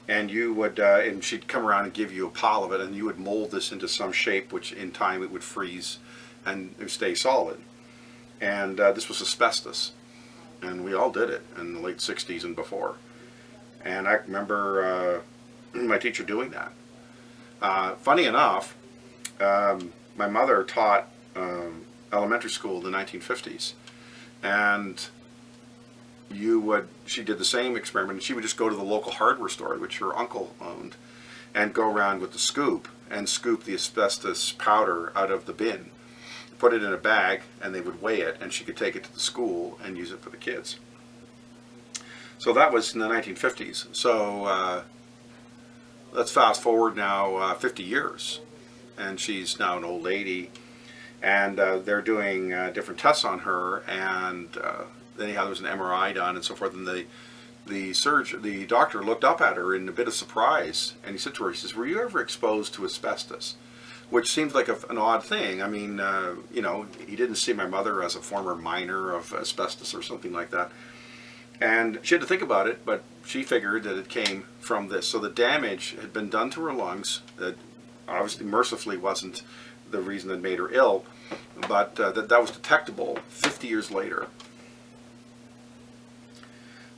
And you would, and she'd come around and give you a pile of it, and you would mold this into some shape, which in time it would freeze and stay solid. And this was asbestos, and we all did it in the late 60s and before. And I remember my teacher doing that. Funny enough, my mother taught elementary school in the 1950s, and she did the same experiment, and she would just go to the local hardware store, which her uncle owned, and go around with the scoop and scoop the asbestos powder out of the bin, put it in a bag, and they would weigh it, and she could take it to the school and use it for the kids. So that was in the 1950s. So let's fast forward now 50 years, and she's now an old lady, and they're doing different tests on her, and anyhow, there was an MRI done and so forth, and the doctor looked up at her in a bit of surprise, and he said to her, he says, "Were you ever exposed to asbestos?" Which seems like an odd thing. I mean, you know, he didn't see my mother as a former miner of asbestos or something like that. And she had to think about it, but she figured that it came from this. So the damage had been done to her lungs that obviously mercifully wasn't the reason that made her ill, but that was detectable 50 years later.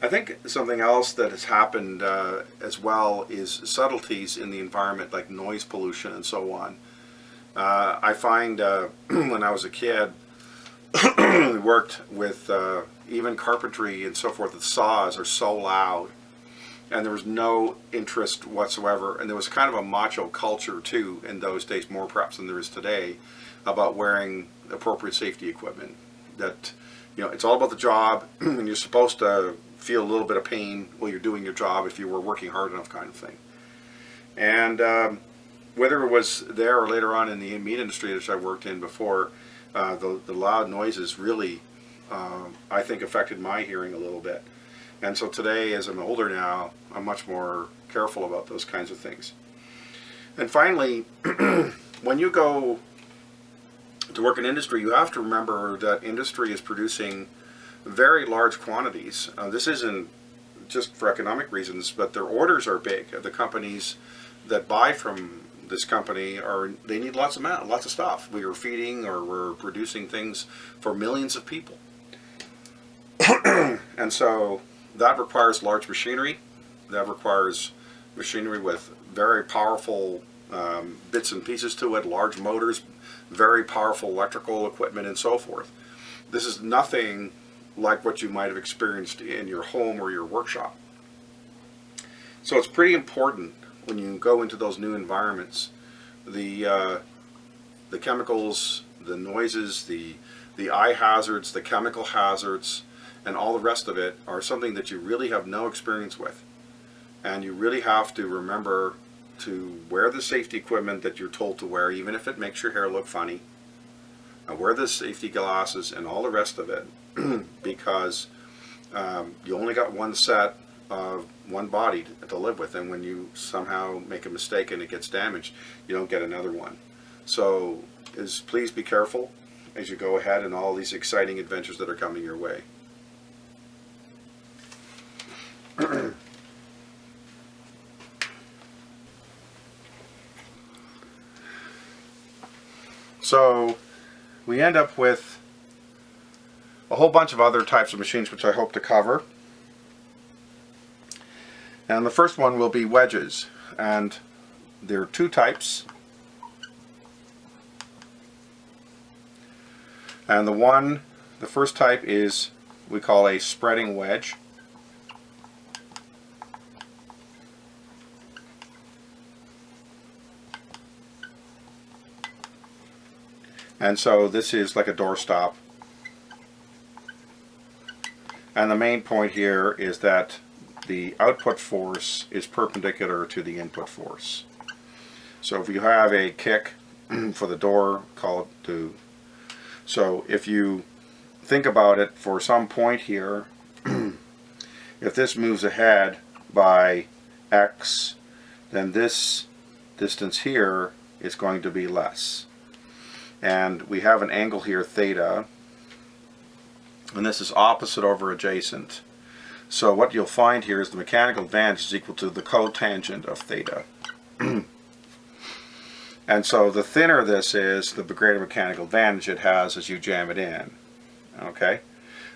I think something else that has happened as well is subtleties in the environment, like noise pollution and so on. I find when I was a kid, we worked with even carpentry and so forth. The saws are so loud, and there was no interest whatsoever. And there was kind of a macho culture too in those days, more perhaps than there is today, about wearing appropriate safety equipment. That, you know, it's all about the job, and you're supposed to feel a little bit of pain while you're doing your job if you were working hard enough, kind of thing. And whether it was there or later on in the meat industry, which I worked in before, the loud noises really, I think, affected my hearing a little bit. And so today, as I'm older now, I'm much more careful about those kinds of things. And finally, when you go to work in industry, you have to remember that industry is producing very large quantities. This isn't just for economic reasons, but their orders are big. The companies that buy from this company they need lots of stuff. We are feeding or we're producing things for millions of people. And so that requires large machinery. That requires machinery with very powerful bits and pieces to it, large motors, very powerful electrical equipment, and so forth. This is nothing like what you might have experienced in your home or your workshop. So it's pretty important when you go into those new environments, the chemicals, the noises, the eye hazards, the chemical hazards, and all the rest of it are something that you really have no experience with. And you really have to remember to wear the safety equipment that you're told to wear, even if it makes your hair look funny. And wear the safety glasses and all the rest of it, because you only got one set of one body to live with, and when you somehow make a mistake and it gets damaged, you don't get another one. So please be careful as you go ahead in all these exciting adventures that are coming your way. So we end up with a whole bunch of other types of machines which I hope to cover. And the first one will be wedges, and there are two types. And the first type is we call a spreading wedge. And so this is like a doorstop. And the main point here is that the output force is perpendicular to the input force. So if you have a kick for the door, call it do. So if you think about it for some point here, if this moves ahead by x, then this distance here is going to be less. And we have an angle here, theta, and this is opposite over adjacent. So what you'll find here is the mechanical advantage is equal to the cotangent of theta. And so the thinner this is, the greater mechanical advantage it has as you jam it in. Okay.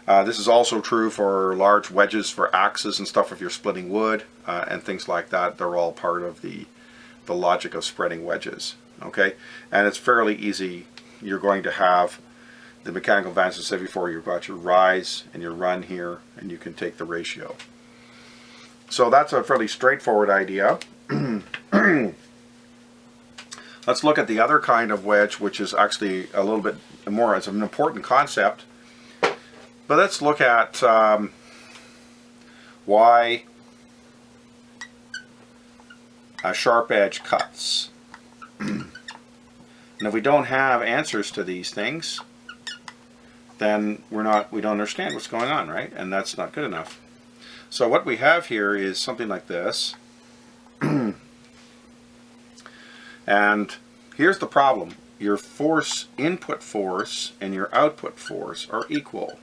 This is also true for large wedges for axes and stuff if you're splitting wood and things like that. They're all part of the logic of spreading wedges. Okay. And it's fairly easy. You're going to have the mechanical advantage, as I said before, you've got your rise and your run here, and you can take the ratio. So that's a fairly straightforward idea. Let's look at the other kind of wedge, which is actually a little bit more, it's an important concept. But let's look at why a sharp edge cuts. And if we don't have answers to these things, then we don't understand what's going on, right? And that's not good enough. So what we have here is something like this. And here's the problem. Your input force and your output force are equal.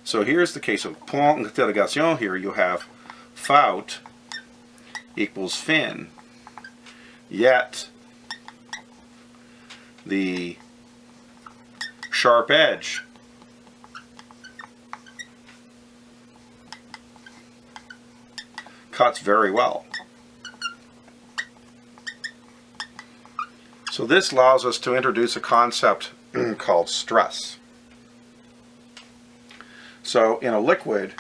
So here's the case of point d'interrogation here. You have FOUT equals fin. Yet the sharp edge cuts very well. So this allows us to introduce a concept called stress. So in a liquid,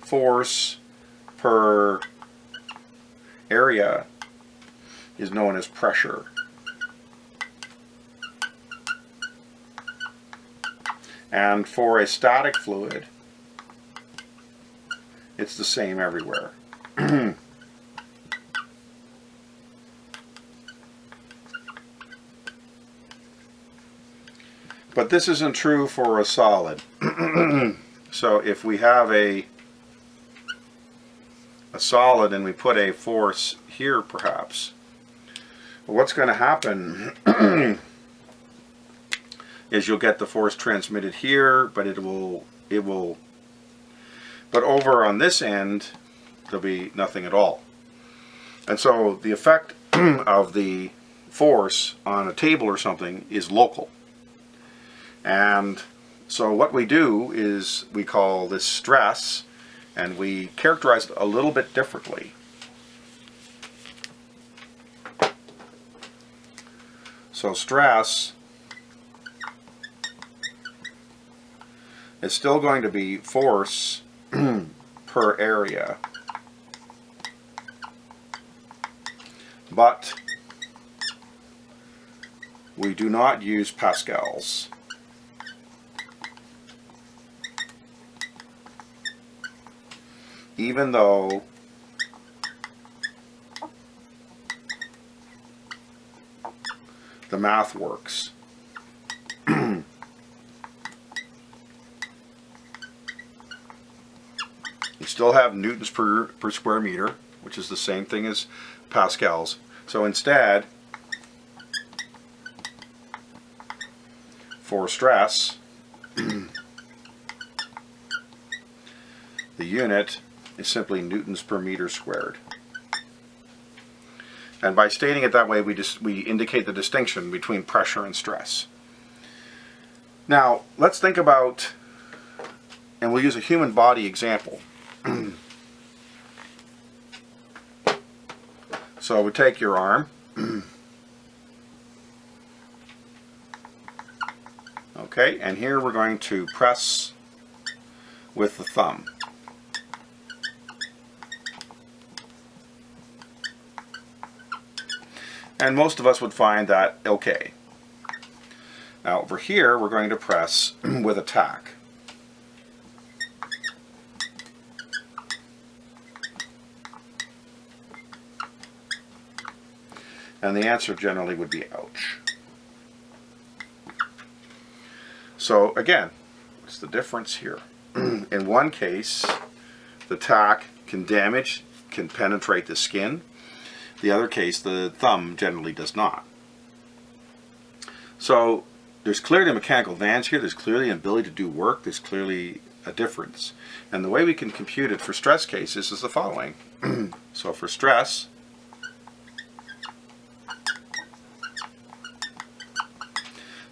force per area is known as pressure. And for a static fluid, it's the same everywhere. But this isn't true for a solid. So if we have a solid and we put a force here perhaps, what's going to happen is you'll get the force transmitted here, but but over on this end there'll be nothing at all. And so the effect of the force on a table or something is local. And so what we do is we call this stress, and we characterize it a little bit differently. So stress is still going to be force per area, but we do not use pascals. Even though the math works. You still have newtons per square meter, which is the same thing as pascals. So instead, for stress, the unit is simply newtons per meter squared. And by stating it that way, we indicate the distinction between pressure and stress. Now, let's think about, and we'll use a human body example. So we take your arm, okay, and here we're going to press with the thumb. And most of us would find that okay. Now over here we're going to press with a tack. And the answer generally would be ouch. So again, what's the difference here? In one case, the tack can damage, can penetrate the skin. The other case, the thumb generally does not. So there's clearly a mechanical advantage here, there's clearly an ability to do work, there's clearly a difference. And the way we can compute it for stress cases is the following. So for stress,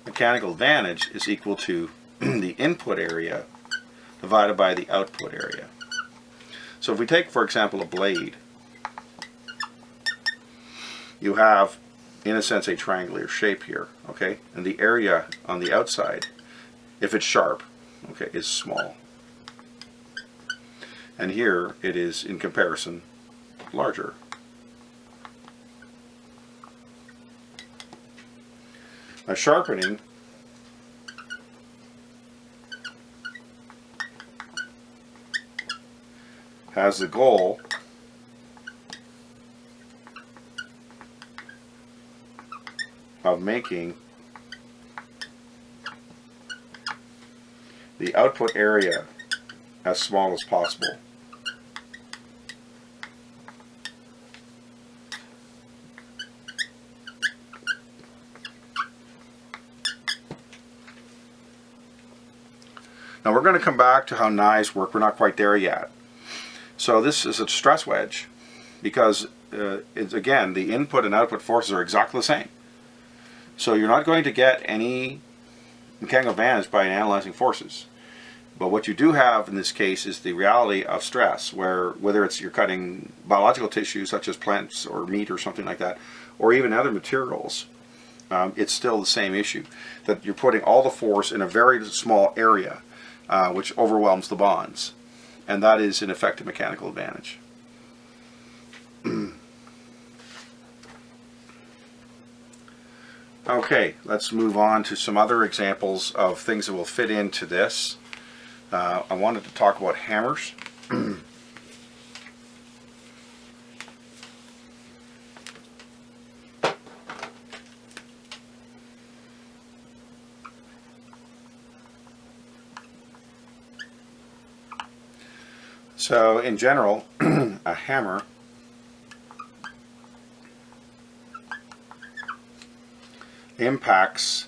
mechanical advantage is equal to the input area divided by the output area. So if we take, for example, a blade, you have, in a sense, a triangular shape here, okay? And the area on the outside, if it's sharp, okay, is small. And here it is, in comparison, larger. Now, sharpening has the goal of making the output area as small as possible. Now we're going to come back to how knives work. We're not quite there yet. So this is a stress wedge because, again, the input and output forces are exactly the same. So you're not going to get any mechanical advantage by analyzing forces. But what you do have in this case is the reality of stress, where whether it's you're cutting biological tissue such as plants or meat or something like that, or even other materials, it's still the same issue, that you're putting all the force in a very small area, which overwhelms the bonds. And that is, in effect, a mechanical advantage. Okay, let's move on to some other examples of things that will fit into this. I wanted to talk about hammers. So, in general, a hammer impacts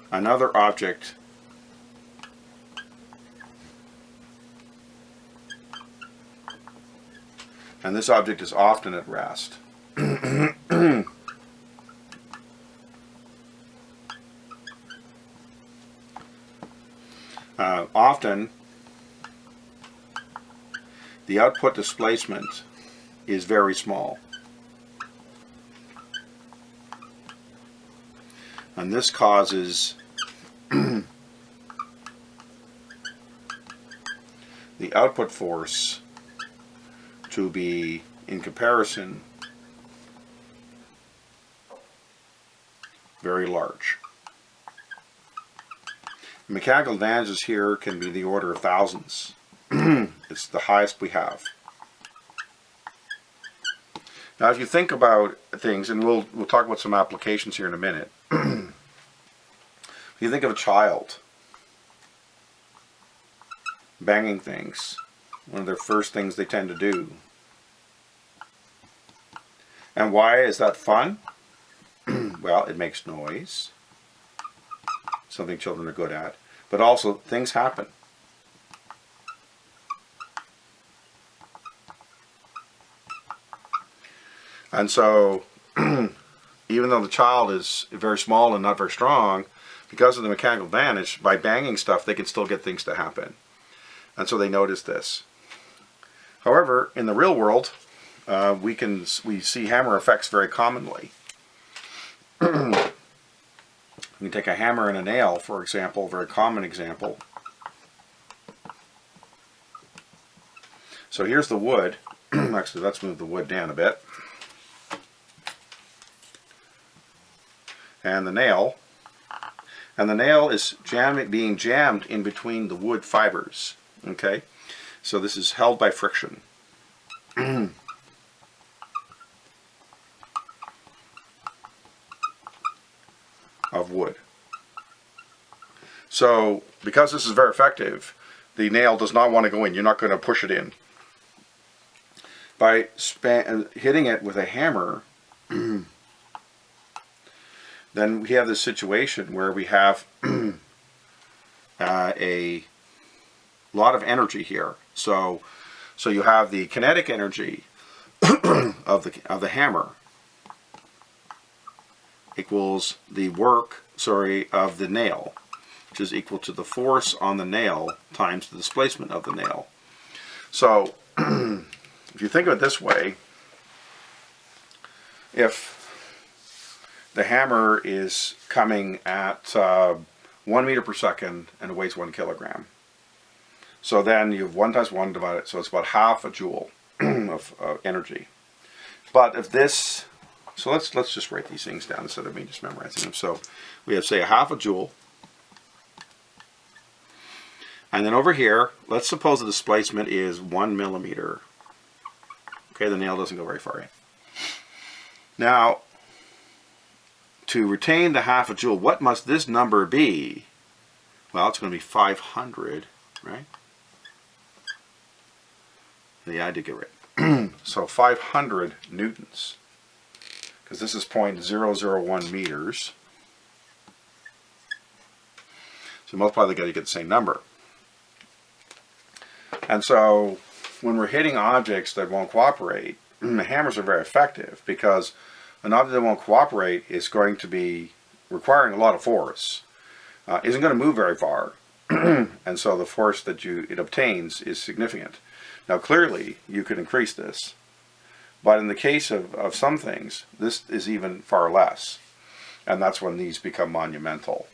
another object and this object is often at rest. Often the output displacement is very small. And this causes the output force to be, in comparison, very large. The mechanical advantages here can be the order of thousands. It's the highest we have. Now, if you think about things, and we'll talk about some applications here in a minute. If you think of a child banging things, one of their first things they tend to do. And why is that fun? Well, it makes noise, something children are good at, but also things happen. And so, even though the child is very small and not very strong, because of the mechanical advantage, by banging stuff, they can still get things to happen. And so they notice this. However, in the real world, we see hammer effects very commonly. You can take a hammer and a nail, for example, a very common example. So here's the wood. Actually, let's move the wood down a bit. And the nail. And the nail is being jammed in between the wood fibers. Okay? So this is held by friction. Of wood. So, because this is very effective, the nail does not want to go in. You're not going to push it in. By hitting it with a hammer, then we have this situation where we have a lot of energy here. So you have the kinetic energy of the hammer equals the work, of the nail, which is equal to the force on the nail times the displacement of the nail. So, if you think of it this way, if the hammer is coming at 1 meter per second and it weighs 1 kilogram, so then you have 1 times 1 divided, so it's about half a joule of energy. But if this, so let's just write these things down instead of me just memorizing them. So we have, say, a half a joule. And then over here, let's suppose the displacement is 1 millimeter. Okay, the nail doesn't go very far in. Now, to retain the half a joule, what must this number be? Well, it's going to be 500, right? Yeah, I did get right. So 500 newtons. Because this is 0.001 meters. So multiply together, you get the same number. And so when we're hitting objects that won't cooperate, the hammers are very effective because an object that won't cooperate is going to be requiring a lot of force. Isn't going to move very far. And so the force that it obtains is significant. Now clearly you could increase this. But in the case of some things, this is even far less. And that's when these become monumental.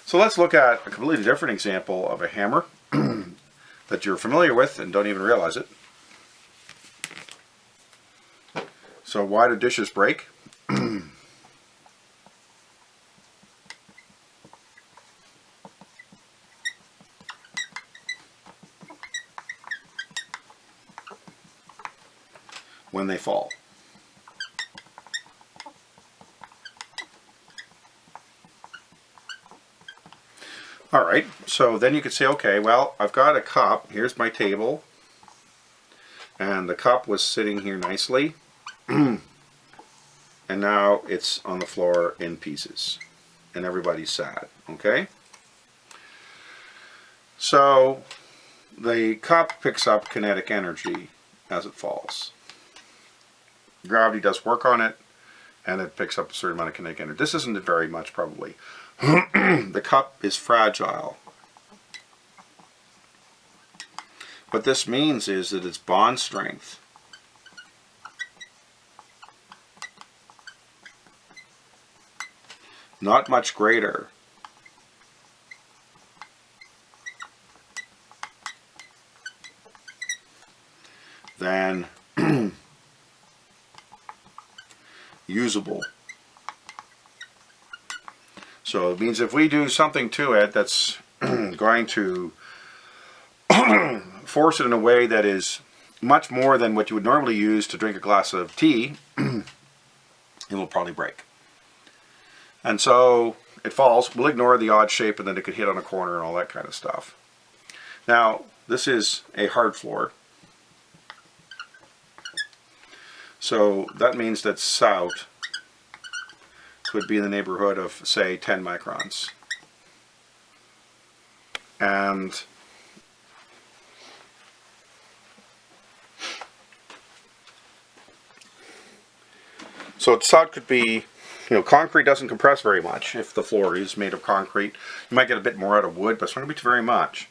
So let's look at a completely different example of a hammer that you're familiar with and don't even realize it. So why do dishes break? When they fall. Alright, so then you could say, okay, well, I've got a cup, here's my table, and the cup was sitting here nicely, and now it's on the floor in pieces, and everybody's sad, okay? So, the cup picks up kinetic energy as it falls. Gravity does work on it, and it picks up a certain amount of kinetic energy. This isn't very much, probably. The cup is fragile. What this means is that its bond strength not much greater than usable. So it means if we do something to it that's going to force it in a way that is much more than what you would normally use to drink a glass of tea, it will probably break. And so it falls. We'll ignore the odd shape, and then it could hit on a corner and all that kind of stuff. Now, this is a hard floor. So that means that sout could be in the neighborhood of, say, 10 microns. And so sout could be, concrete doesn't compress very much if the floor is made of concrete. You might get a bit more out of wood, but it's not going to be very much.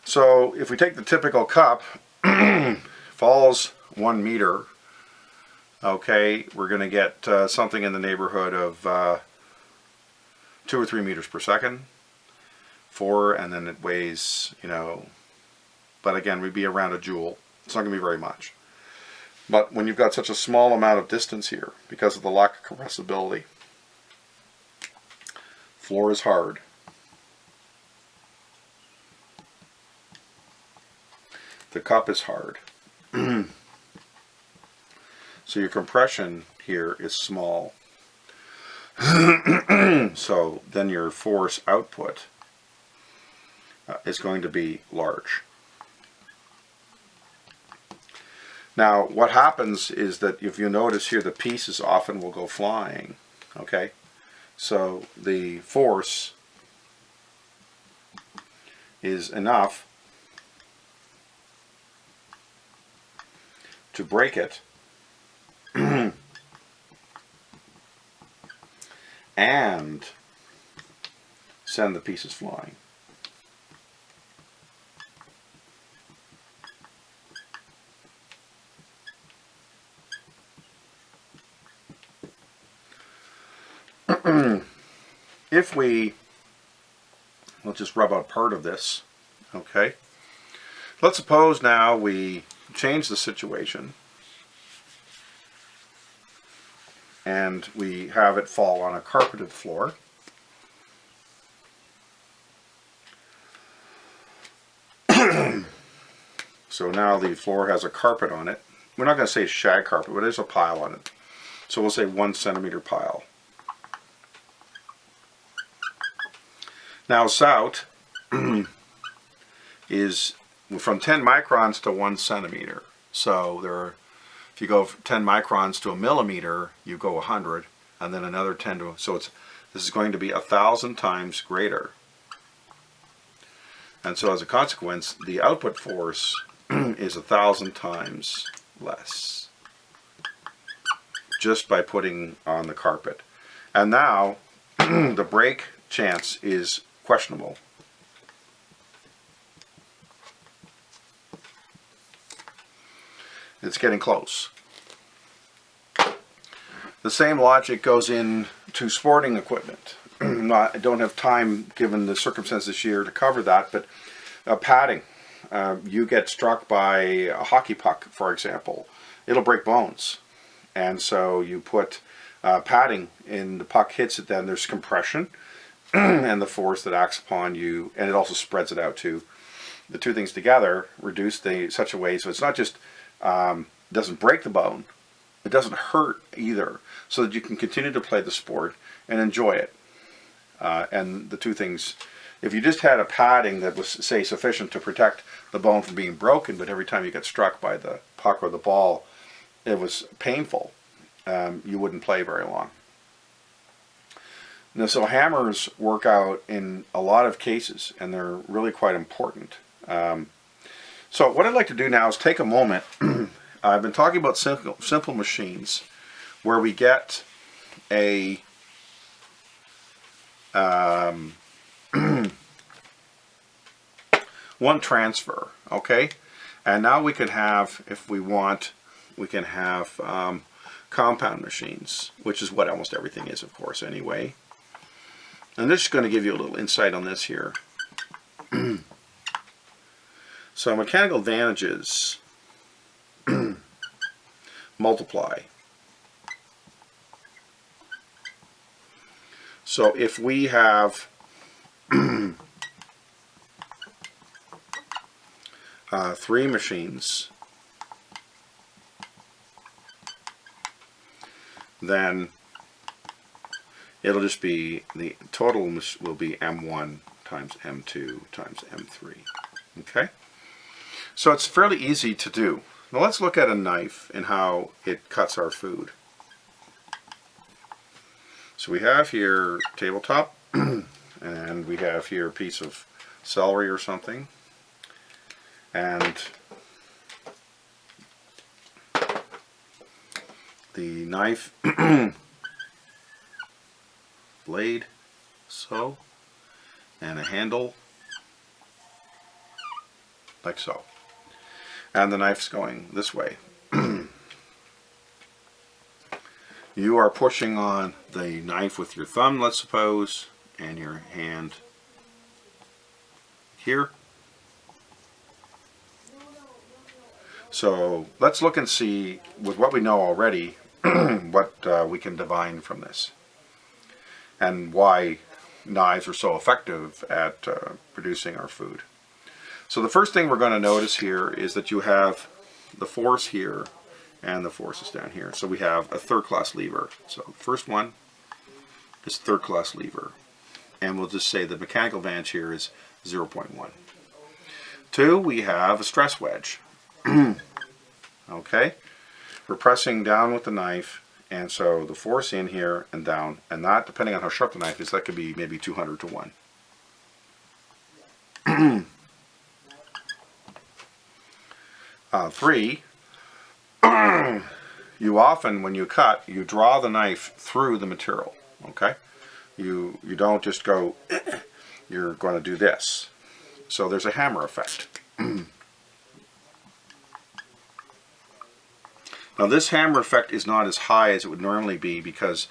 So if we take the typical cup, falls 1 meter, okay, we're going to get something in the neighborhood of 2 or 3 meters per second. 4, and then it weighs, but again, we'd be around a joule. It's not going to be very much. But when you've got such a small amount of distance here, because of the lack of compressibility, floor is hard. The cup is hard. So your compression here is small. So then your force output is going to be large. Now what happens is that if you notice here, the pieces often will go flying. Okay, so the force is enough to break it and send the pieces flying. If we'll just rub out part of this, okay? Let's suppose now we change the situation and we have it fall on a carpeted floor. So now the floor has a carpet on it. We're not going to say shag carpet, but there's a pile on it. So we'll say 1 centimeter pile. Now sout is from 10 microns to 1 centimeter. So if you go 10 microns to a millimeter, you go 100, and then another 10 to, so this is going to be 1,000 times greater. And so as a consequence, the output force is 1,000 times less, just by putting on the carpet. And now the break chance is questionable. It's getting close. The same logic goes into sporting equipment. I don't have time, given the circumstances this year, to cover that, but padding. You get struck by a hockey puck, for example, it'll break bones. And so you put padding in, the puck hits it, then there's compression and the force that acts upon you, and it also spreads it out too. The two things together reduce such a way so it's not just doesn't break the bone, it doesn't hurt either, so that you can continue to play the sport and enjoy it. And the two things, if you just had a padding that was, say, sufficient to protect the bone from being broken, but every time you got struck by the puck or the ball, it was painful, you wouldn't play very long. Now, so hammers work out in a lot of cases, and they're really quite important. So what I'd like to do now is take a moment. I've been talking about simple machines where we get a one transfer, okay? And now we can have, if we want, we can have compound machines, which is what almost everything is, of course, anyway. And this is going to give you a little insight on this here. So mechanical advantages multiply. So if we have 3 machines, then it'll just be, the total will be M1 times M2 times M3. Okay? So it's fairly easy to do. Now let's look at a knife and how it cuts our food. So we have here tabletop, and we have here a piece of celery or something, and the knife blade, so, and a handle, like so. And the knife's going this way. You are pushing on the knife with your thumb, let's suppose, and your hand here. So let's look and see, with what we know already, what we can divine from this, and why knives are so effective at producing our food. So the first thing we're going to notice here is that you have the force here and the force is down here. So we have a third class lever. So the first one is third class lever, and we'll just say the mechanical advantage here is 0.1. 2, we have a stress wedge. Okay, we're pressing down with the knife, and so the force in here and down, and that, depending on how sharp the knife is, that could be maybe 200 to 1. 3, you often, when you cut, you draw the knife through the material. Okay, you don't just go, you're going to do this. So there's a hammer effect. Now this hammer effect is not as high as it would normally be, because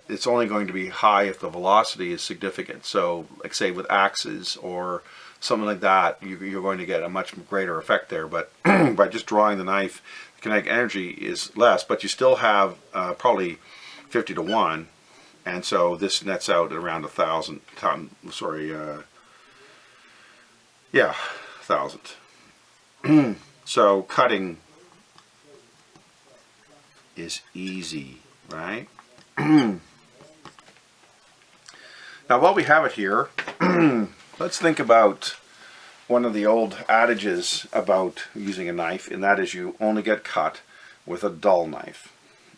it's only going to be high if the velocity is significant. So like say with axes or something like that, you're going to get a much greater effect there. But by just drawing the knife, the kinetic energy is less, but you still have probably 50 to 1. And so this nets out at around 1,000, yeah, 1,000. So cutting is easy, right? Now while we have it here, let's think about one of the old adages about using a knife, and that is you only get cut with a dull knife.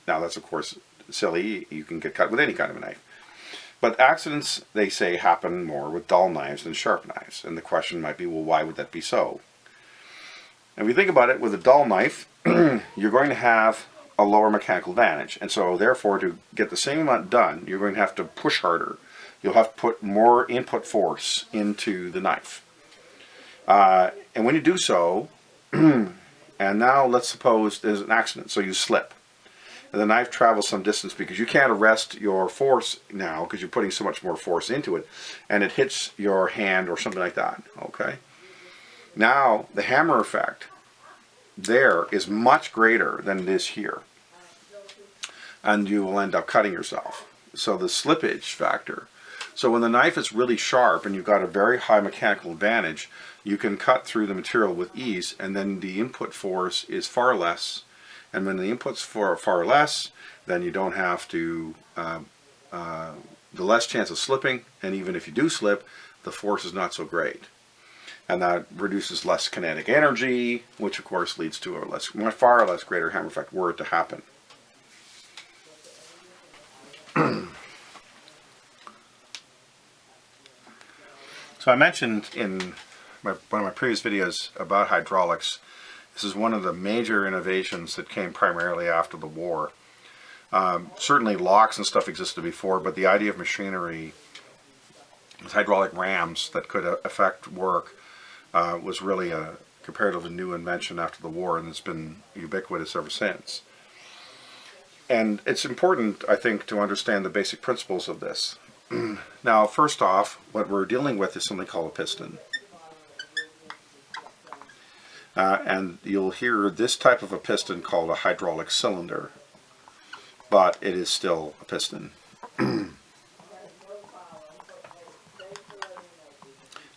Now that's of course silly, you can get cut with any kind of a knife. But accidents, they say, happen more with dull knives than sharp knives. And the question might be, well, why would that be so? And if you think about it, with a dull knife, you're going to have a lower mechanical advantage. And so therefore, to get the same amount done, you're going to have to push harder. You'll have to put more input force into the knife. And when you do so, and now let's suppose there's an accident, so you slip. And the knife travels some distance because you can't arrest your force now because you're putting so much more force into it, and it hits your hand or something like that. Okay. Now the hammer effect there is much greater than it is here, and you will end up cutting yourself. So the slippage factor. So when the knife is really sharp and you've got a very high mechanical advantage, you can cut through the material with ease, and then the input force is far less. And when the input's far less, then you don't have to, the less chance of slipping, and even if you do slip, the force is not so great. And that reduces less kinetic energy, which of course leads to a far less greater hammer effect were it to happen. So I mentioned in one of my previous videos about hydraulics, this is one of the major innovations that came primarily after the war. Certainly locks and stuff existed before, but the idea of machinery with hydraulic rams that could affect work was really a comparatively new invention after the war, and it's been ubiquitous ever since. And it's important, I think, to understand the basic principles of this. Now, first off, what we're dealing with is something called a piston. And you'll hear this type of a piston called a hydraulic cylinder, but it is still a piston.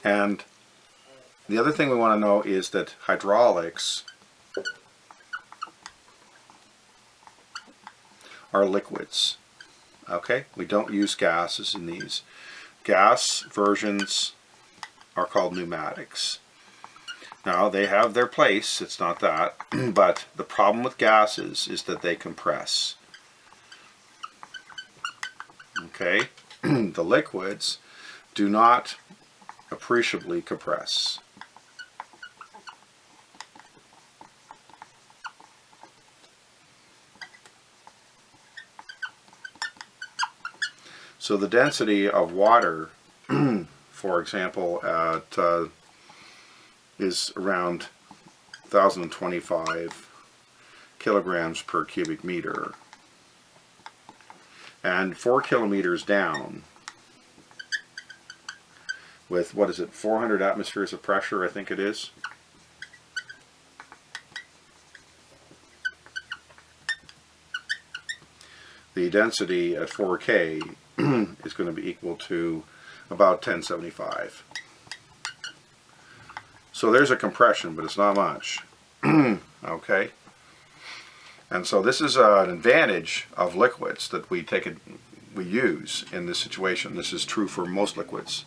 And the other thing we want to know is that hydraulics are liquids. Okay, we don't use gases in these. Gas versions are called pneumatics. Now, they have their place, it's not that, but the problem with gases is that they compress. Okay, the liquids do not appreciably compress. So the density of water, for example, is around 1,025 kilograms per cubic meter. And 4 kilometers down, with, what is it, 400 atmospheres of pressure, I think it is. The density at 4K is going to be equal to about 1075. So there's a compression, but it's not much. Okay? And so this is an advantage of liquids that we use in this situation. This is true for most liquids.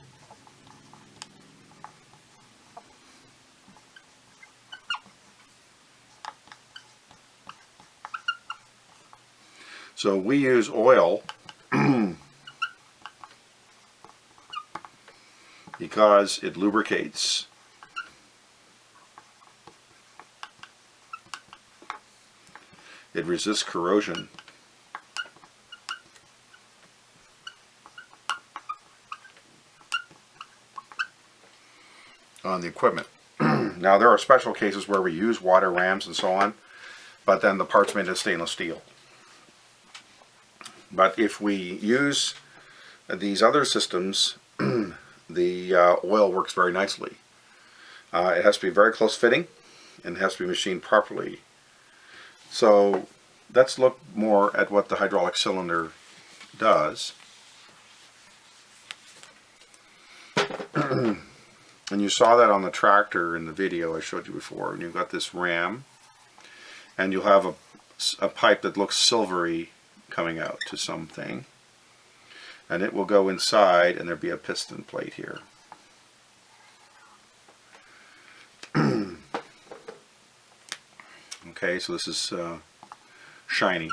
So we use oil because it lubricates. It resists corrosion. On the equipment. Now, there are special cases where we use water rams and so on, but then the part's made of stainless steel. But if we use these other systems, the oil works very nicely. It has to be very close fitting, and it has to be machined properly. So let's look more at what the hydraulic cylinder does. And you saw that on the tractor in the video I showed you before. And you've got this ram, and you'll have a pipe that looks silvery coming out to something. And it will go inside, and there'll be a piston plate here. Okay, so this is shiny.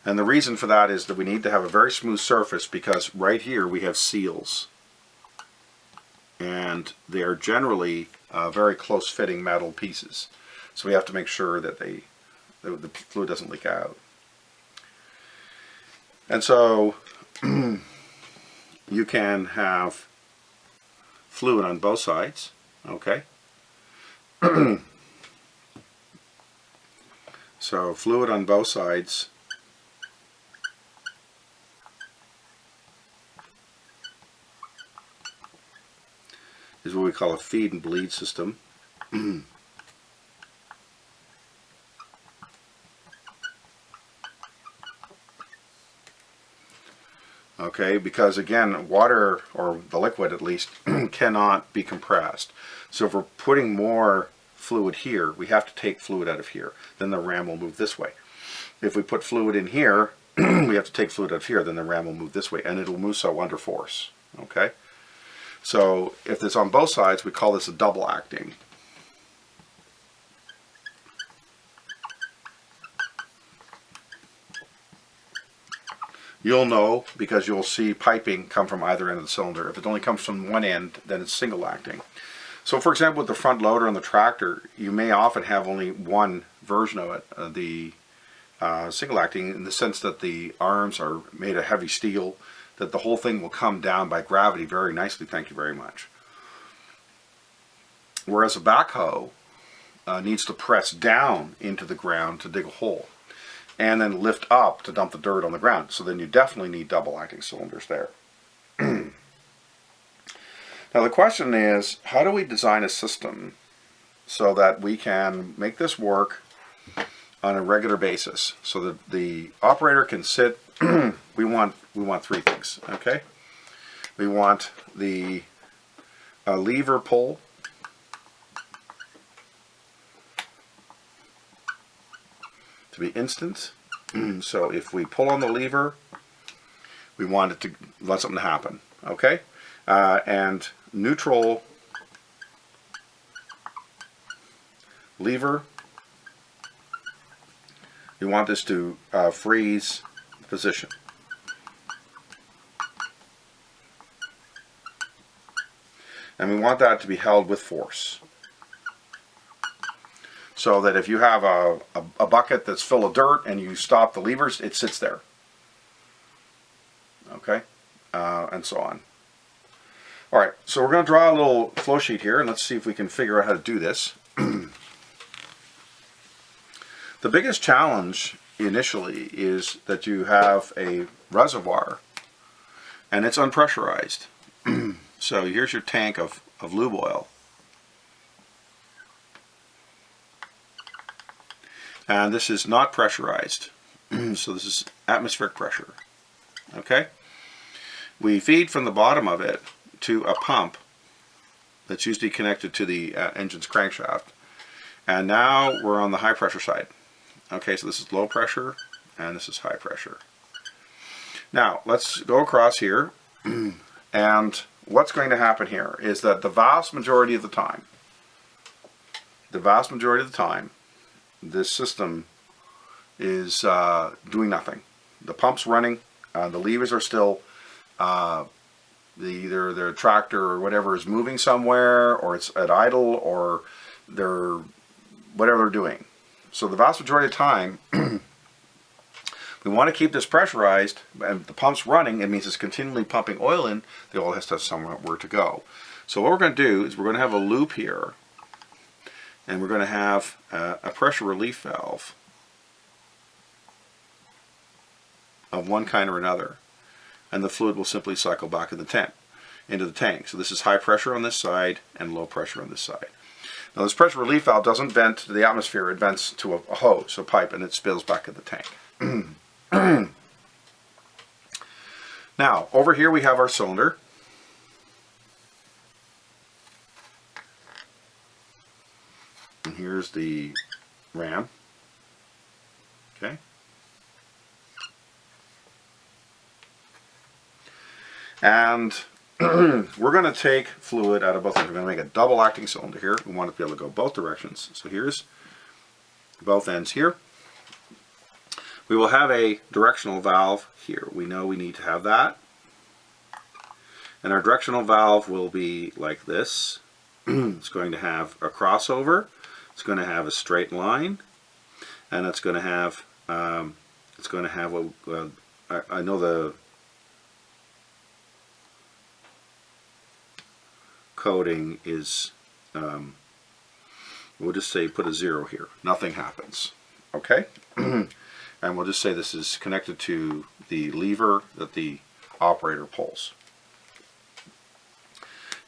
And the reason for that is that we need to have a very smooth surface, because right here we have seals. And they're generally very close fitting metal pieces. So we have to make sure that the fluid doesn't leak out. And so you can have fluid on both sides, okay? So fluid on both sides is what we call a feed and bleed system. Okay, because again, water, or the liquid at least, cannot be compressed. So if we're putting more fluid here, we have to take fluid out of here. Then the ram will move this way. If we put fluid in here, we have to take fluid out of here. Then the ram will move this way, and it'll move so under force. Okay? So if it's on both sides, we call this a double acting. You'll know because you'll see piping come from either end of the cylinder. If it only comes from one end, then it's single acting. So for example, with the front loader on the tractor, you may often have only one version of it, the single acting, in the sense that the arms are made of heavy steel, that the whole thing will come down by gravity very nicely, thank you very much. Whereas a backhoe needs to press down into the ground to dig a hole, and then lift up to dump the dirt on the ground. So then you definitely need double acting cylinders there. Now the question is, how do we design a system so that we can make this work on a regular basis, so that the operator can sit. we want three things. Okay, we want the lever pull, to be instant. So if we pull on the lever, we want something to happen. Okay, and neutral lever, we want this to freeze position. And we want that to be held with force. So that if you have a bucket that's full of dirt and you stop the levers, it sits there. Okay, and so on. All right, so we're going to draw a little flow sheet here, and let's see if we can figure out how to do this. The biggest challenge initially is that you have a reservoir and it's unpressurized. So here's your tank of lube oil. And this is not pressurized. So this is atmospheric pressure. Okay? We feed from the bottom of it to a pump that's usually connected to the engine's crankshaft. And now we're on the high pressure side. Okay, so this is low pressure and this is high pressure. Now let's go across here, and what's going to happen here is that the vast majority of the time, this system is doing nothing. The pump's running, the levers are still, either their tractor or whatever is moving somewhere, or it's at idle, or they're whatever they're doing. So the vast majority of the time, we want to keep this pressurized, and the pump's running. It means it's continually pumping oil in. The oil has to have somewhere to go. So what we're going to do is we're going to have a loop here, and we're going to have a pressure relief valve of one kind or another, and the fluid will simply cycle back into the tank. So this is high pressure on this side and low pressure on this side. Now this pressure relief valve doesn't vent to the atmosphere, it vents to a hose, a pipe, and it spills back in the tank. Now over here we have our cylinder. And here's the ram. Okay. And we're going to take fluid out of both ends. We're going to make a double acting cylinder here. We want it to be able to go both directions. So here's both ends here. We will have a directional valve here. We know we need to have that. And our directional valve will be like this. It's going to have a crossover. It's going to have a straight line. And it's going to have, I know the coding is, we'll just say put a 0 here. Nothing happens. Okay? And we'll just say this is connected to the lever that the operator pulls.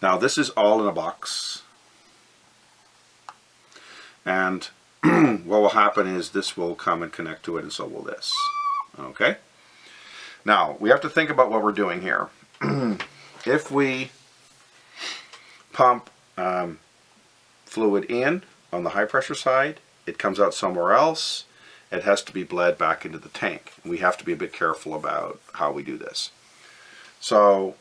Now this is all in a box. And what will happen is this will come and connect to it, and so will this. Okay? Now we have to think about what we're doing here. If we pump fluid in on the high pressure side, it comes out somewhere else. It has to be bled back into the tank. We have to be a bit careful about how we do this. So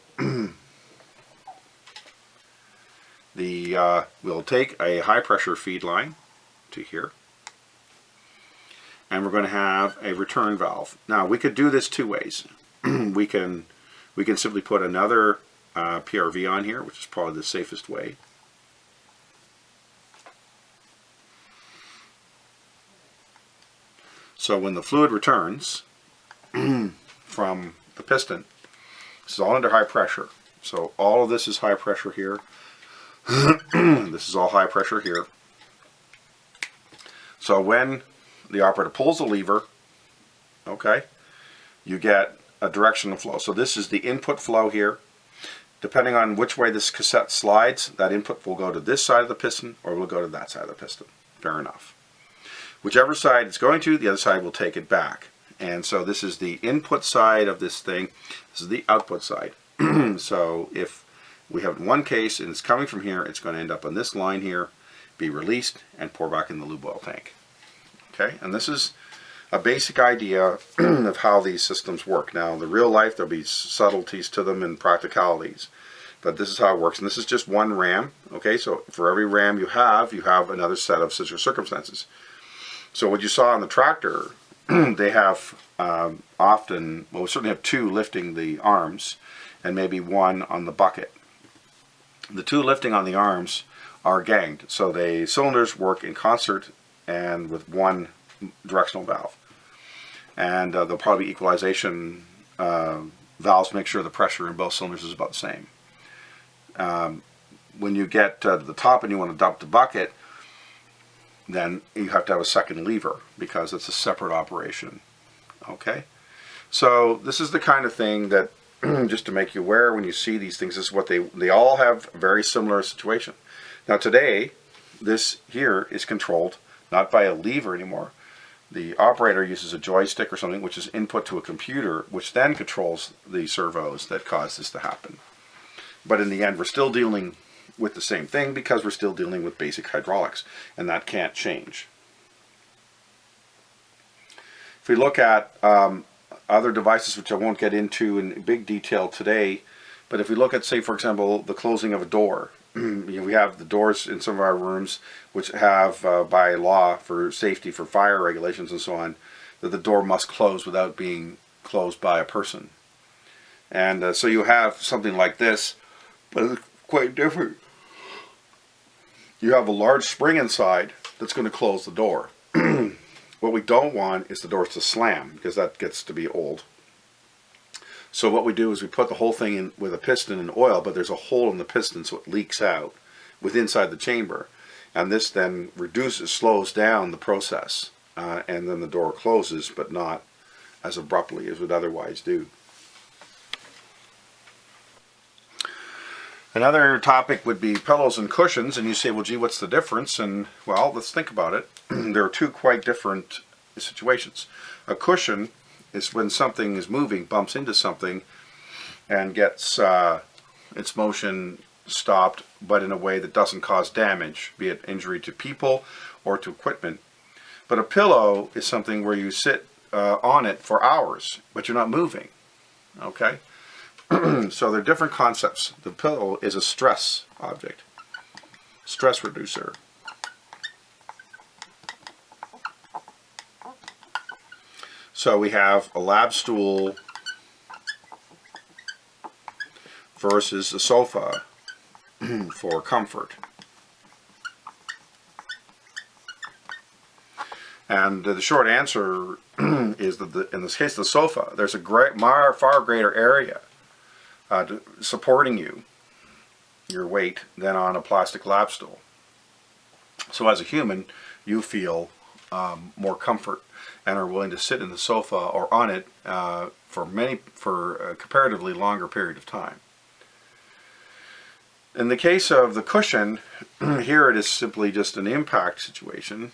we'll take a high pressure feed line to here, and we're going to have a return valve. Now we could do this two ways. we can simply put another PRV on here, which is probably the safest way. So when the fluid returns from the piston, this is all under high pressure. So all of this is high pressure here. This is all high pressure here. So when the operator pulls the lever, okay, you get a directional flow. So this is the input flow here. Depending on which way this cassette slides, that input will go to this side of the piston or will go to that side of the piston. Fair enough. Whichever side it's going to, the other side will take it back. And so this is the input side of this thing. This is the output side. So if we have one case and it's coming from here, it's going to end up on this line here, be released, and pour back in the lube oil tank. Okay, and this is a basic idea of how these systems work. Now, in the real life, there'll be subtleties to them and practicalities, but this is how it works. And this is just one ram. Okay, so for every ram you have another set of circumstances. So what you saw on the tractor, they have often, well, we certainly have two lifting the arms and maybe one on the bucket. The two lifting on the arms are ganged, so the cylinders work in concert and with one directional valve. And there'll probably be equalization valves to make sure the pressure in both cylinders is about the same. When you get to the top and you want to dump the bucket, then you have to have a second lever because it's a separate operation. Okay, so this is the kind of thing that just to make you aware when you see these things, this is what they all have a very similar situation. Now today, this here is controlled not by a lever anymore. The operator uses a joystick or something which is input to a computer, which then controls the servos that cause this to happen. But in the end, we're still dealing with the same thing because we're still dealing with basic hydraulics, and that can't change. If we look at other devices, which I won't get into in big detail today, but if we look at, say, for example, the closing of a door, we have the doors in some of our rooms which have, by law, for safety, for fire regulations and so on, that the door must close without being closed by a person. And so you have something like this, but it's quite different. You have a large spring inside that's going to close the door. What we don't want is the doors to slam, because that gets to be old. So what we do is we put the whole thing in with a piston and oil, but there's a hole in the piston so it leaks out with inside the chamber. And this then slows down the process, and then the door closes, but not as abruptly as it would otherwise do. Another topic would be pillows and cushions, and you say, well, gee, what's the difference? And, well, let's think about it. There are two quite different situations. A cushion is when something is moving, bumps into something, and gets its motion stopped, but in a way that doesn't cause damage, be it injury to people or to equipment. But a pillow is something where you sit on it for hours, but you're not moving. Okay? So they're different concepts. The pillow is a stress object, stress reducer. So we have a lab stool versus a sofa for comfort. And the short answer is that in this case, the sofa, there's a far greater area supporting your weight, than on a plastic lab stool. So as a human, you feel more comfort and are willing to sit in the sofa or on it for a comparatively longer period of time. In the case of the cushion, here it is simply just an impact situation.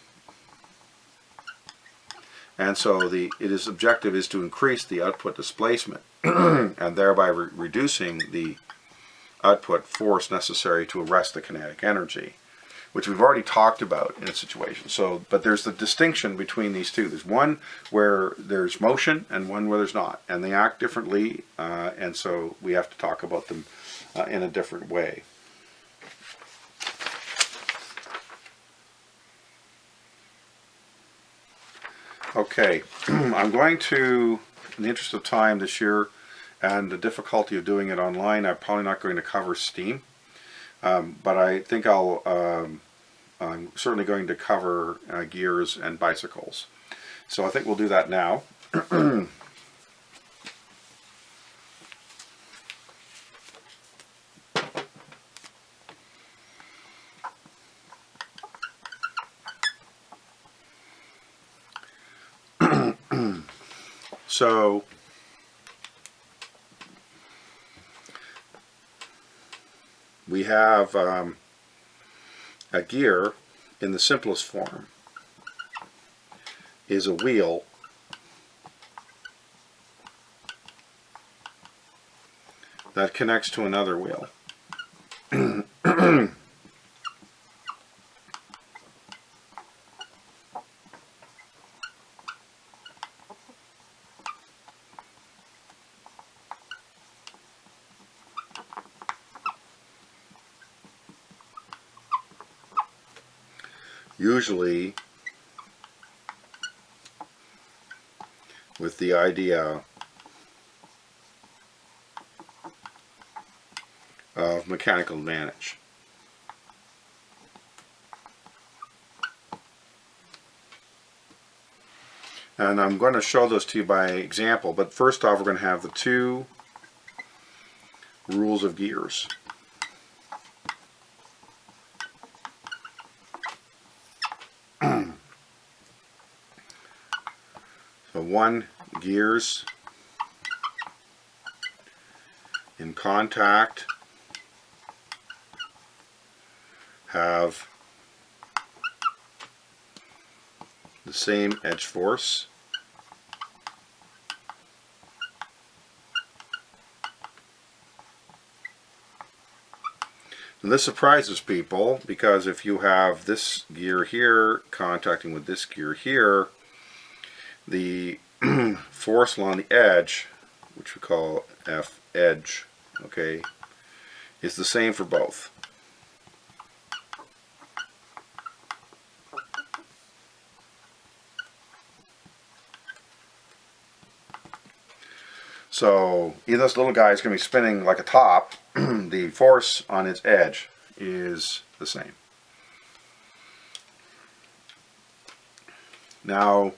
And so its objective is to increase the output displacement and thereby reducing the output force necessary to arrest the kinetic energy, which we've already talked about in a situation. So, but there's the distinction between these two. There's one where there's motion and one where there's not, and they act differently, and so we have to talk about them in a different way. Okay, I'm going to, in the interest of time this year and the difficulty of doing it online, I'm probably not going to cover steam, but I think I'm certainly going to cover gears and bicycles. So I think we'll do that now. So we have a gear in the simplest form is a wheel that connects to another wheel. Usually with the idea of mechanical advantage. And I'm going to show those to you by example, but first off we're going to have the two rules of gears. So one, gears in contact have the same edge force. And this surprises people because if you have this gear here contacting with this gear here, the force along the edge, which we call F edge, okay, is the same for both. So either this little guy is going to be spinning like a top, the force on its edge is the same. Now,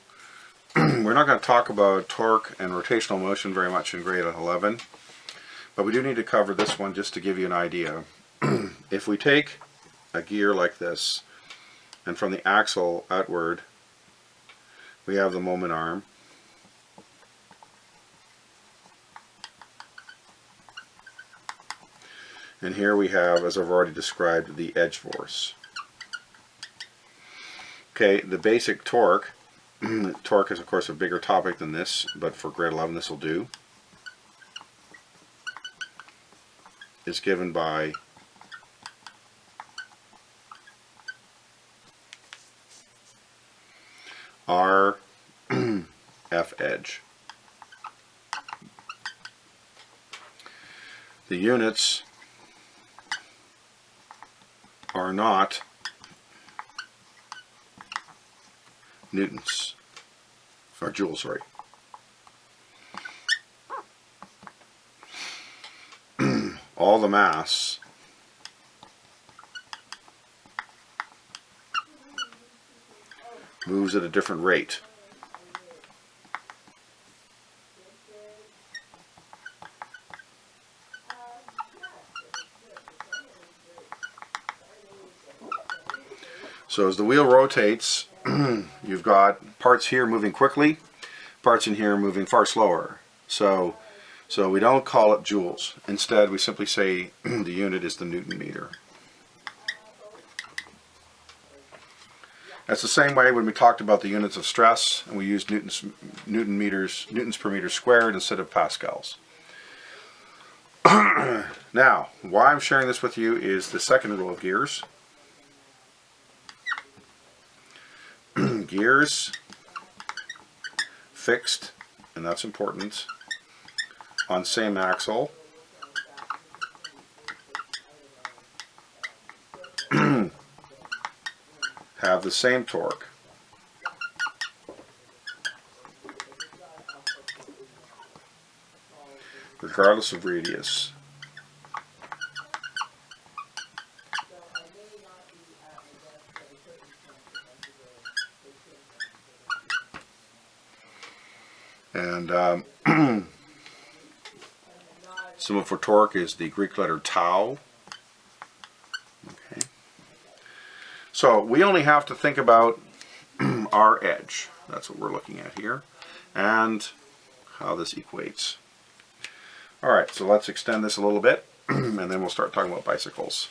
we're not going to talk about torque and rotational motion very much in grade 11, but we do need to cover this one just to give you an idea. If we take a gear like this, and from the axle outward, we have the moment arm. And here we have, as I've already described, the edge force. Okay, the basic torque, torque is of course a bigger topic than this, but for grade 11 this will do, is given by R F edge. The units are not newtons, or joules, sorry. All the mass moves at a different rate. So as the wheel rotates, you've got parts here moving quickly, parts in here moving far slower. So we don't call it joules. Instead, we simply say the unit is the Newton meter. That's the same way when we talked about the units of stress, and we used newtons per meter squared instead of pascals. Now, why I'm sharing this with you is the second rule of gears. Gears fixed, and that's important, on same axle have the same torque. Regardless of radius. And symbol for torque is the Greek letter tau. Okay. So we only have to think about our edge. That's what we're looking at here. And how this equates. Alright, so let's extend this a little bit. and then we'll start talking about bicycles.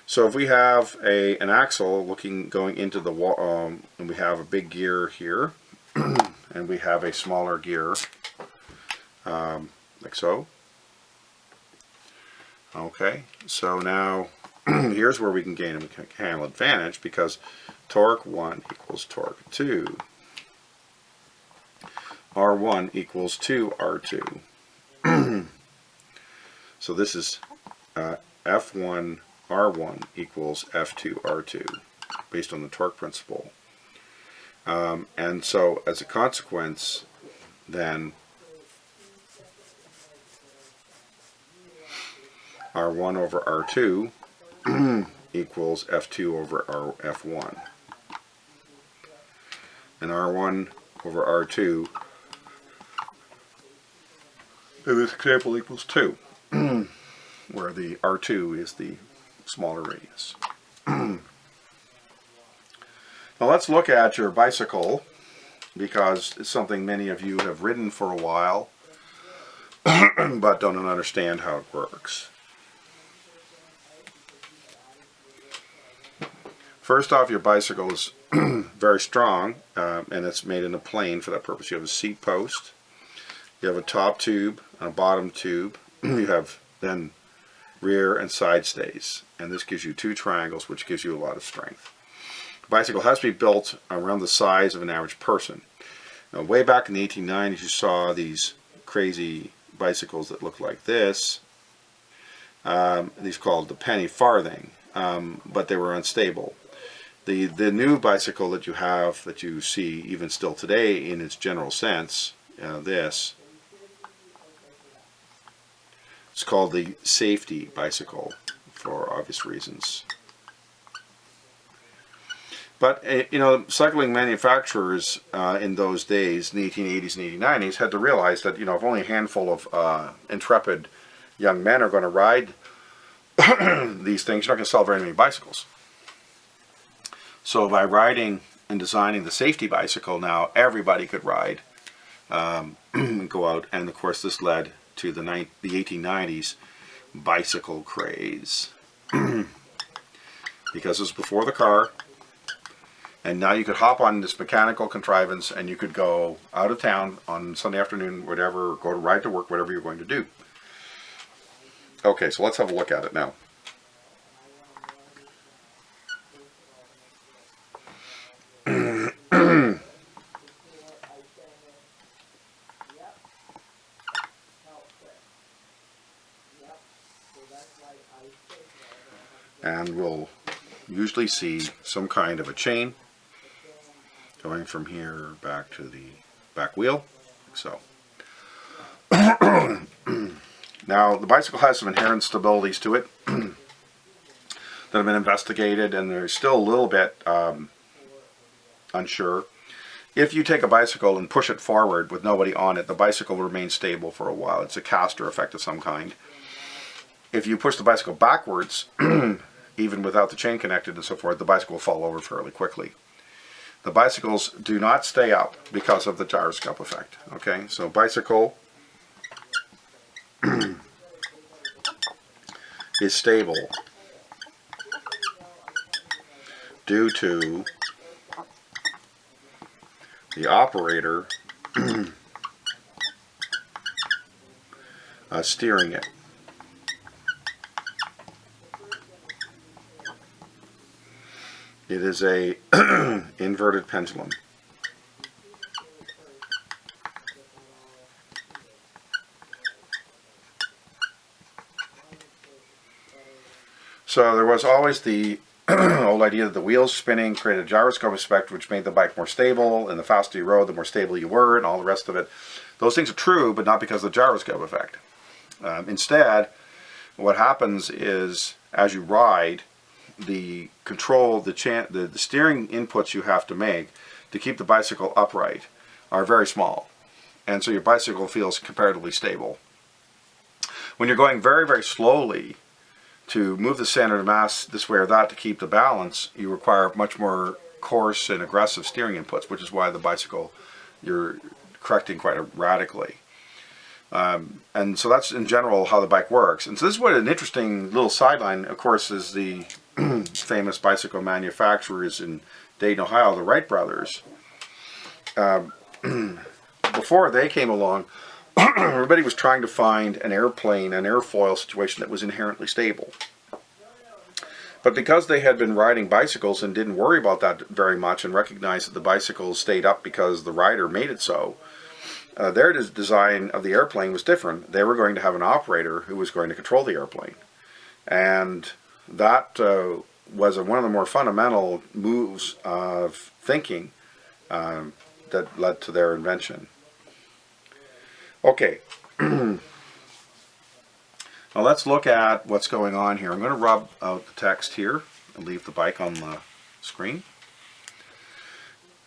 So if we have an axle going into the wall, and we have a big gear here, and we have a smaller gear, like so. Okay, so now here's where we can gain a mechanical advantage, because torque 1 equals torque 2. R1 equals 2R2. So this is F1 R1 equals F2 R2, based on the torque principle. And so as a consequence, then R1 over R2 equals F2 over F1. And R1 over R2 in this example equals 2, where the R2 is the smaller radius. Now let's look at your bicycle, because it's something many of you have ridden for a while but don't understand how it works. First off, your bicycle is very strong, and it's made in a plane for that purpose. You have a seat post, you have a top tube and a bottom tube, you have then rear and side stays, and this gives you 2 triangles, which gives you a lot of strength. The bicycle has to be built around the size of an average person. Now, way back in the 1890s, you saw these crazy bicycles that looked like this. These called the penny farthing, but they were unstable. The new bicycle that you have, that you see even still today in its general sense, this, it's called the safety bicycle, for obvious reasons. But you know, cycling manufacturers in those days, in the 1880s and 1890s, had to realize that, you know, if only a handful of intrepid young men are going to ride these things, you're not going to sell very many bicycles. So by writing and designing the safety bicycle, now everybody could ride and go out, and of course this led to the 1890s bicycle craze. Because it was before the car, and now you could hop on this mechanical contrivance and you could go out of town on Sunday afternoon, whatever, go to ride to work, whatever you're going to do. Okay, so let's have a look at it now. And we'll usually see some kind of a chain going from here back to the back wheel, like so. Now, the bicycle has some inherent stabilities to it that have been investigated, and they're still a little bit unsure. If you take a bicycle and push it forward with nobody on it, the bicycle will remain stable for a while. It's a caster effect of some kind. If you push the bicycle backwards, even without the chain connected and so forth, the bicycle will fall over fairly quickly. The bicycles do not stay up because of the gyroscope effect. Okay, so bicycle is stable due to the operator steering it. It is a inverted pendulum. So there was always the old idea that the wheels spinning created a gyroscope effect, which made the bike more stable, and the faster you rode, the more stable you were, and all the rest of it. Those things are true, but not because of the gyroscope effect. Instead, what happens is, as you ride, the control, the steering inputs you have to make to keep the bicycle upright are very small, and so your bicycle feels comparatively stable. When you're going very, very slowly to move the center of mass this way or that to keep the balance, you require much more coarse and aggressive steering inputs, which is why the bicycle you're correcting quite radically. And so that's in general how the bike works. And so this is what an interesting little sideline, of course, is the famous bicycle manufacturers in Dayton, Ohio, the Wright brothers. Before they came along, everybody was trying to find an airplane, an airfoil situation that was inherently stable. But because they had been riding bicycles and didn't worry about that very much and recognized that the bicycles stayed up because the rider made it so, their design of the airplane was different. They were going to have an operator who was going to control the airplane. And that was one of the more fundamental moves of thinking that led to their invention. Okay. Now let's look at what's going on here. I'm going to rub out the text here and leave the bike on the screen.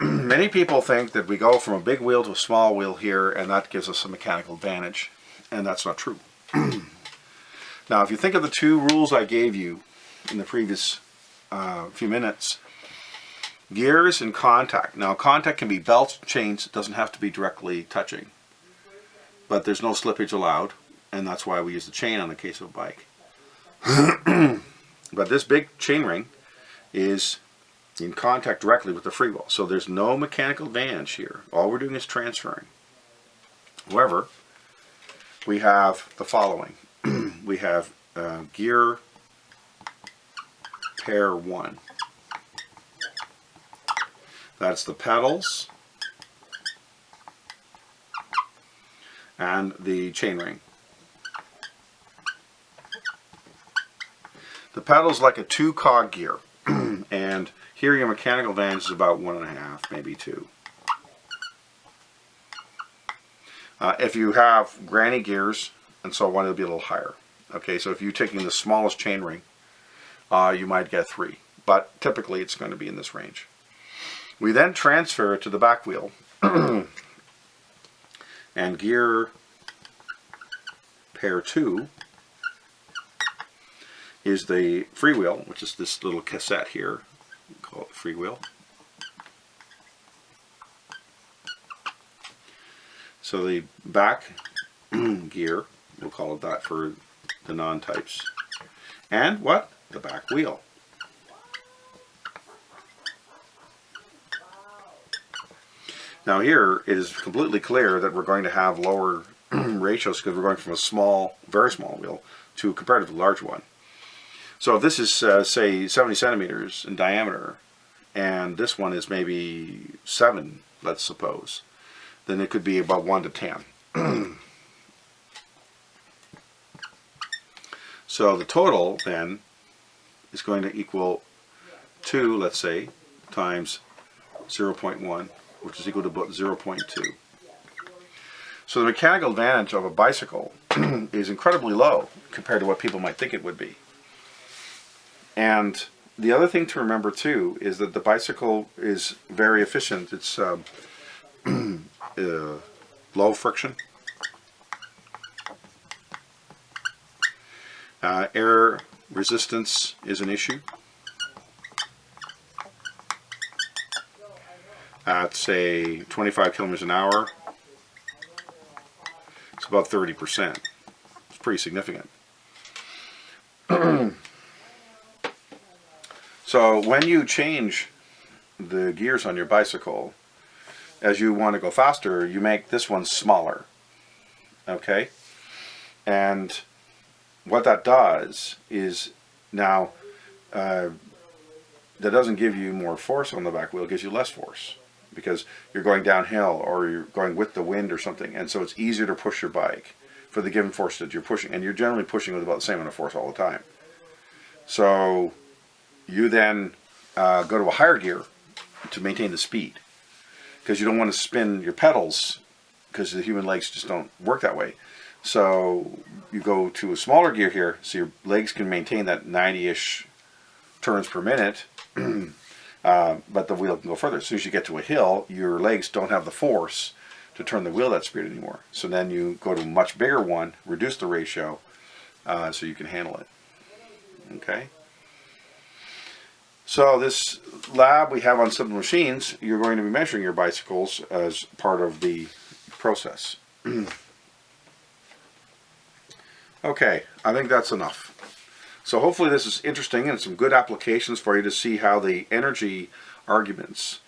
Many people think that we go from a big wheel to a small wheel here and that gives us a mechanical advantage, and that's not true. Now if you think of the two rules I gave you in the previous few minutes, gears and contact. Now contact can be belts, chains, it doesn't have to be directly touching, but there's no slippage allowed, and that's why we use the chain on the case of a bike. But this big chain ring is in contact directly with the freewheel, so there's no mechanical advantage here. All we're doing is transferring. However, we have the following. We have gear pair 1. That's the pedals and the chain ring. The pedal's like a 2-cog gear, and here your mechanical advantage is about 1.5, maybe 2. If you have granny gears and so on, it'll be a little higher. Okay, so if you're taking the smallest chain ring, you might get 3, but typically it's going to be in this range. We then transfer it to the back wheel, and gear pair 2 is the freewheel, which is this little cassette here. We call it freewheel. So the back gear, we'll call it that for the non-types. And what? The back wheel. Now here it is completely clear that we're going to have lower ratios because we're going from a small, very small wheel to a comparatively large one. So if this is say 70 centimeters in diameter and this one is maybe 7, let's suppose, then it could be about 1 to 10. So the total then is going to equal 2, let's say, times 0.1, which is equal to about 0.2. So the mechanical advantage of a bicycle is incredibly low compared to what people might think it would be. And the other thing to remember too is that the bicycle is very efficient. It's low friction. Air resistance is an issue. At say 25 kilometers an hour, it's about 30%. It's pretty significant. So when you change the gears on your bicycle, as you want to go faster, you make this one smaller. Okay? And what that does is now that doesn't give you more force on the back wheel, it gives you less force because you're going downhill or you're going with the wind or something, and so it's easier to push your bike for the given force that you're pushing, and you're generally pushing with about the same amount of force all the time. So you then go to a higher gear to maintain the speed because you don't want to spin your pedals because the human legs just don't work that way. So you go to a smaller gear here so your legs can maintain that 90-ish turns per minute, but the wheel can go further. As soon as you get to a hill, your legs don't have the force to turn the wheel that speed anymore. So then you go to a much bigger one, reduce the ratio, so you can handle it. Okay? So this lab we have on Simple Machines, you're going to be measuring your bicycles as part of the process. Okay, I think that's enough. So hopefully this is interesting and some good applications for you to see how the energy arguments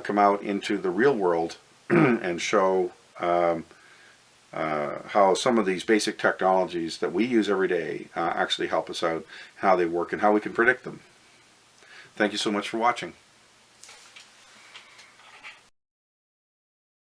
come out into the real world and show how some of these basic technologies that we use every day actually help us out, how they work, and how we can predict them. Thank you so much for watching.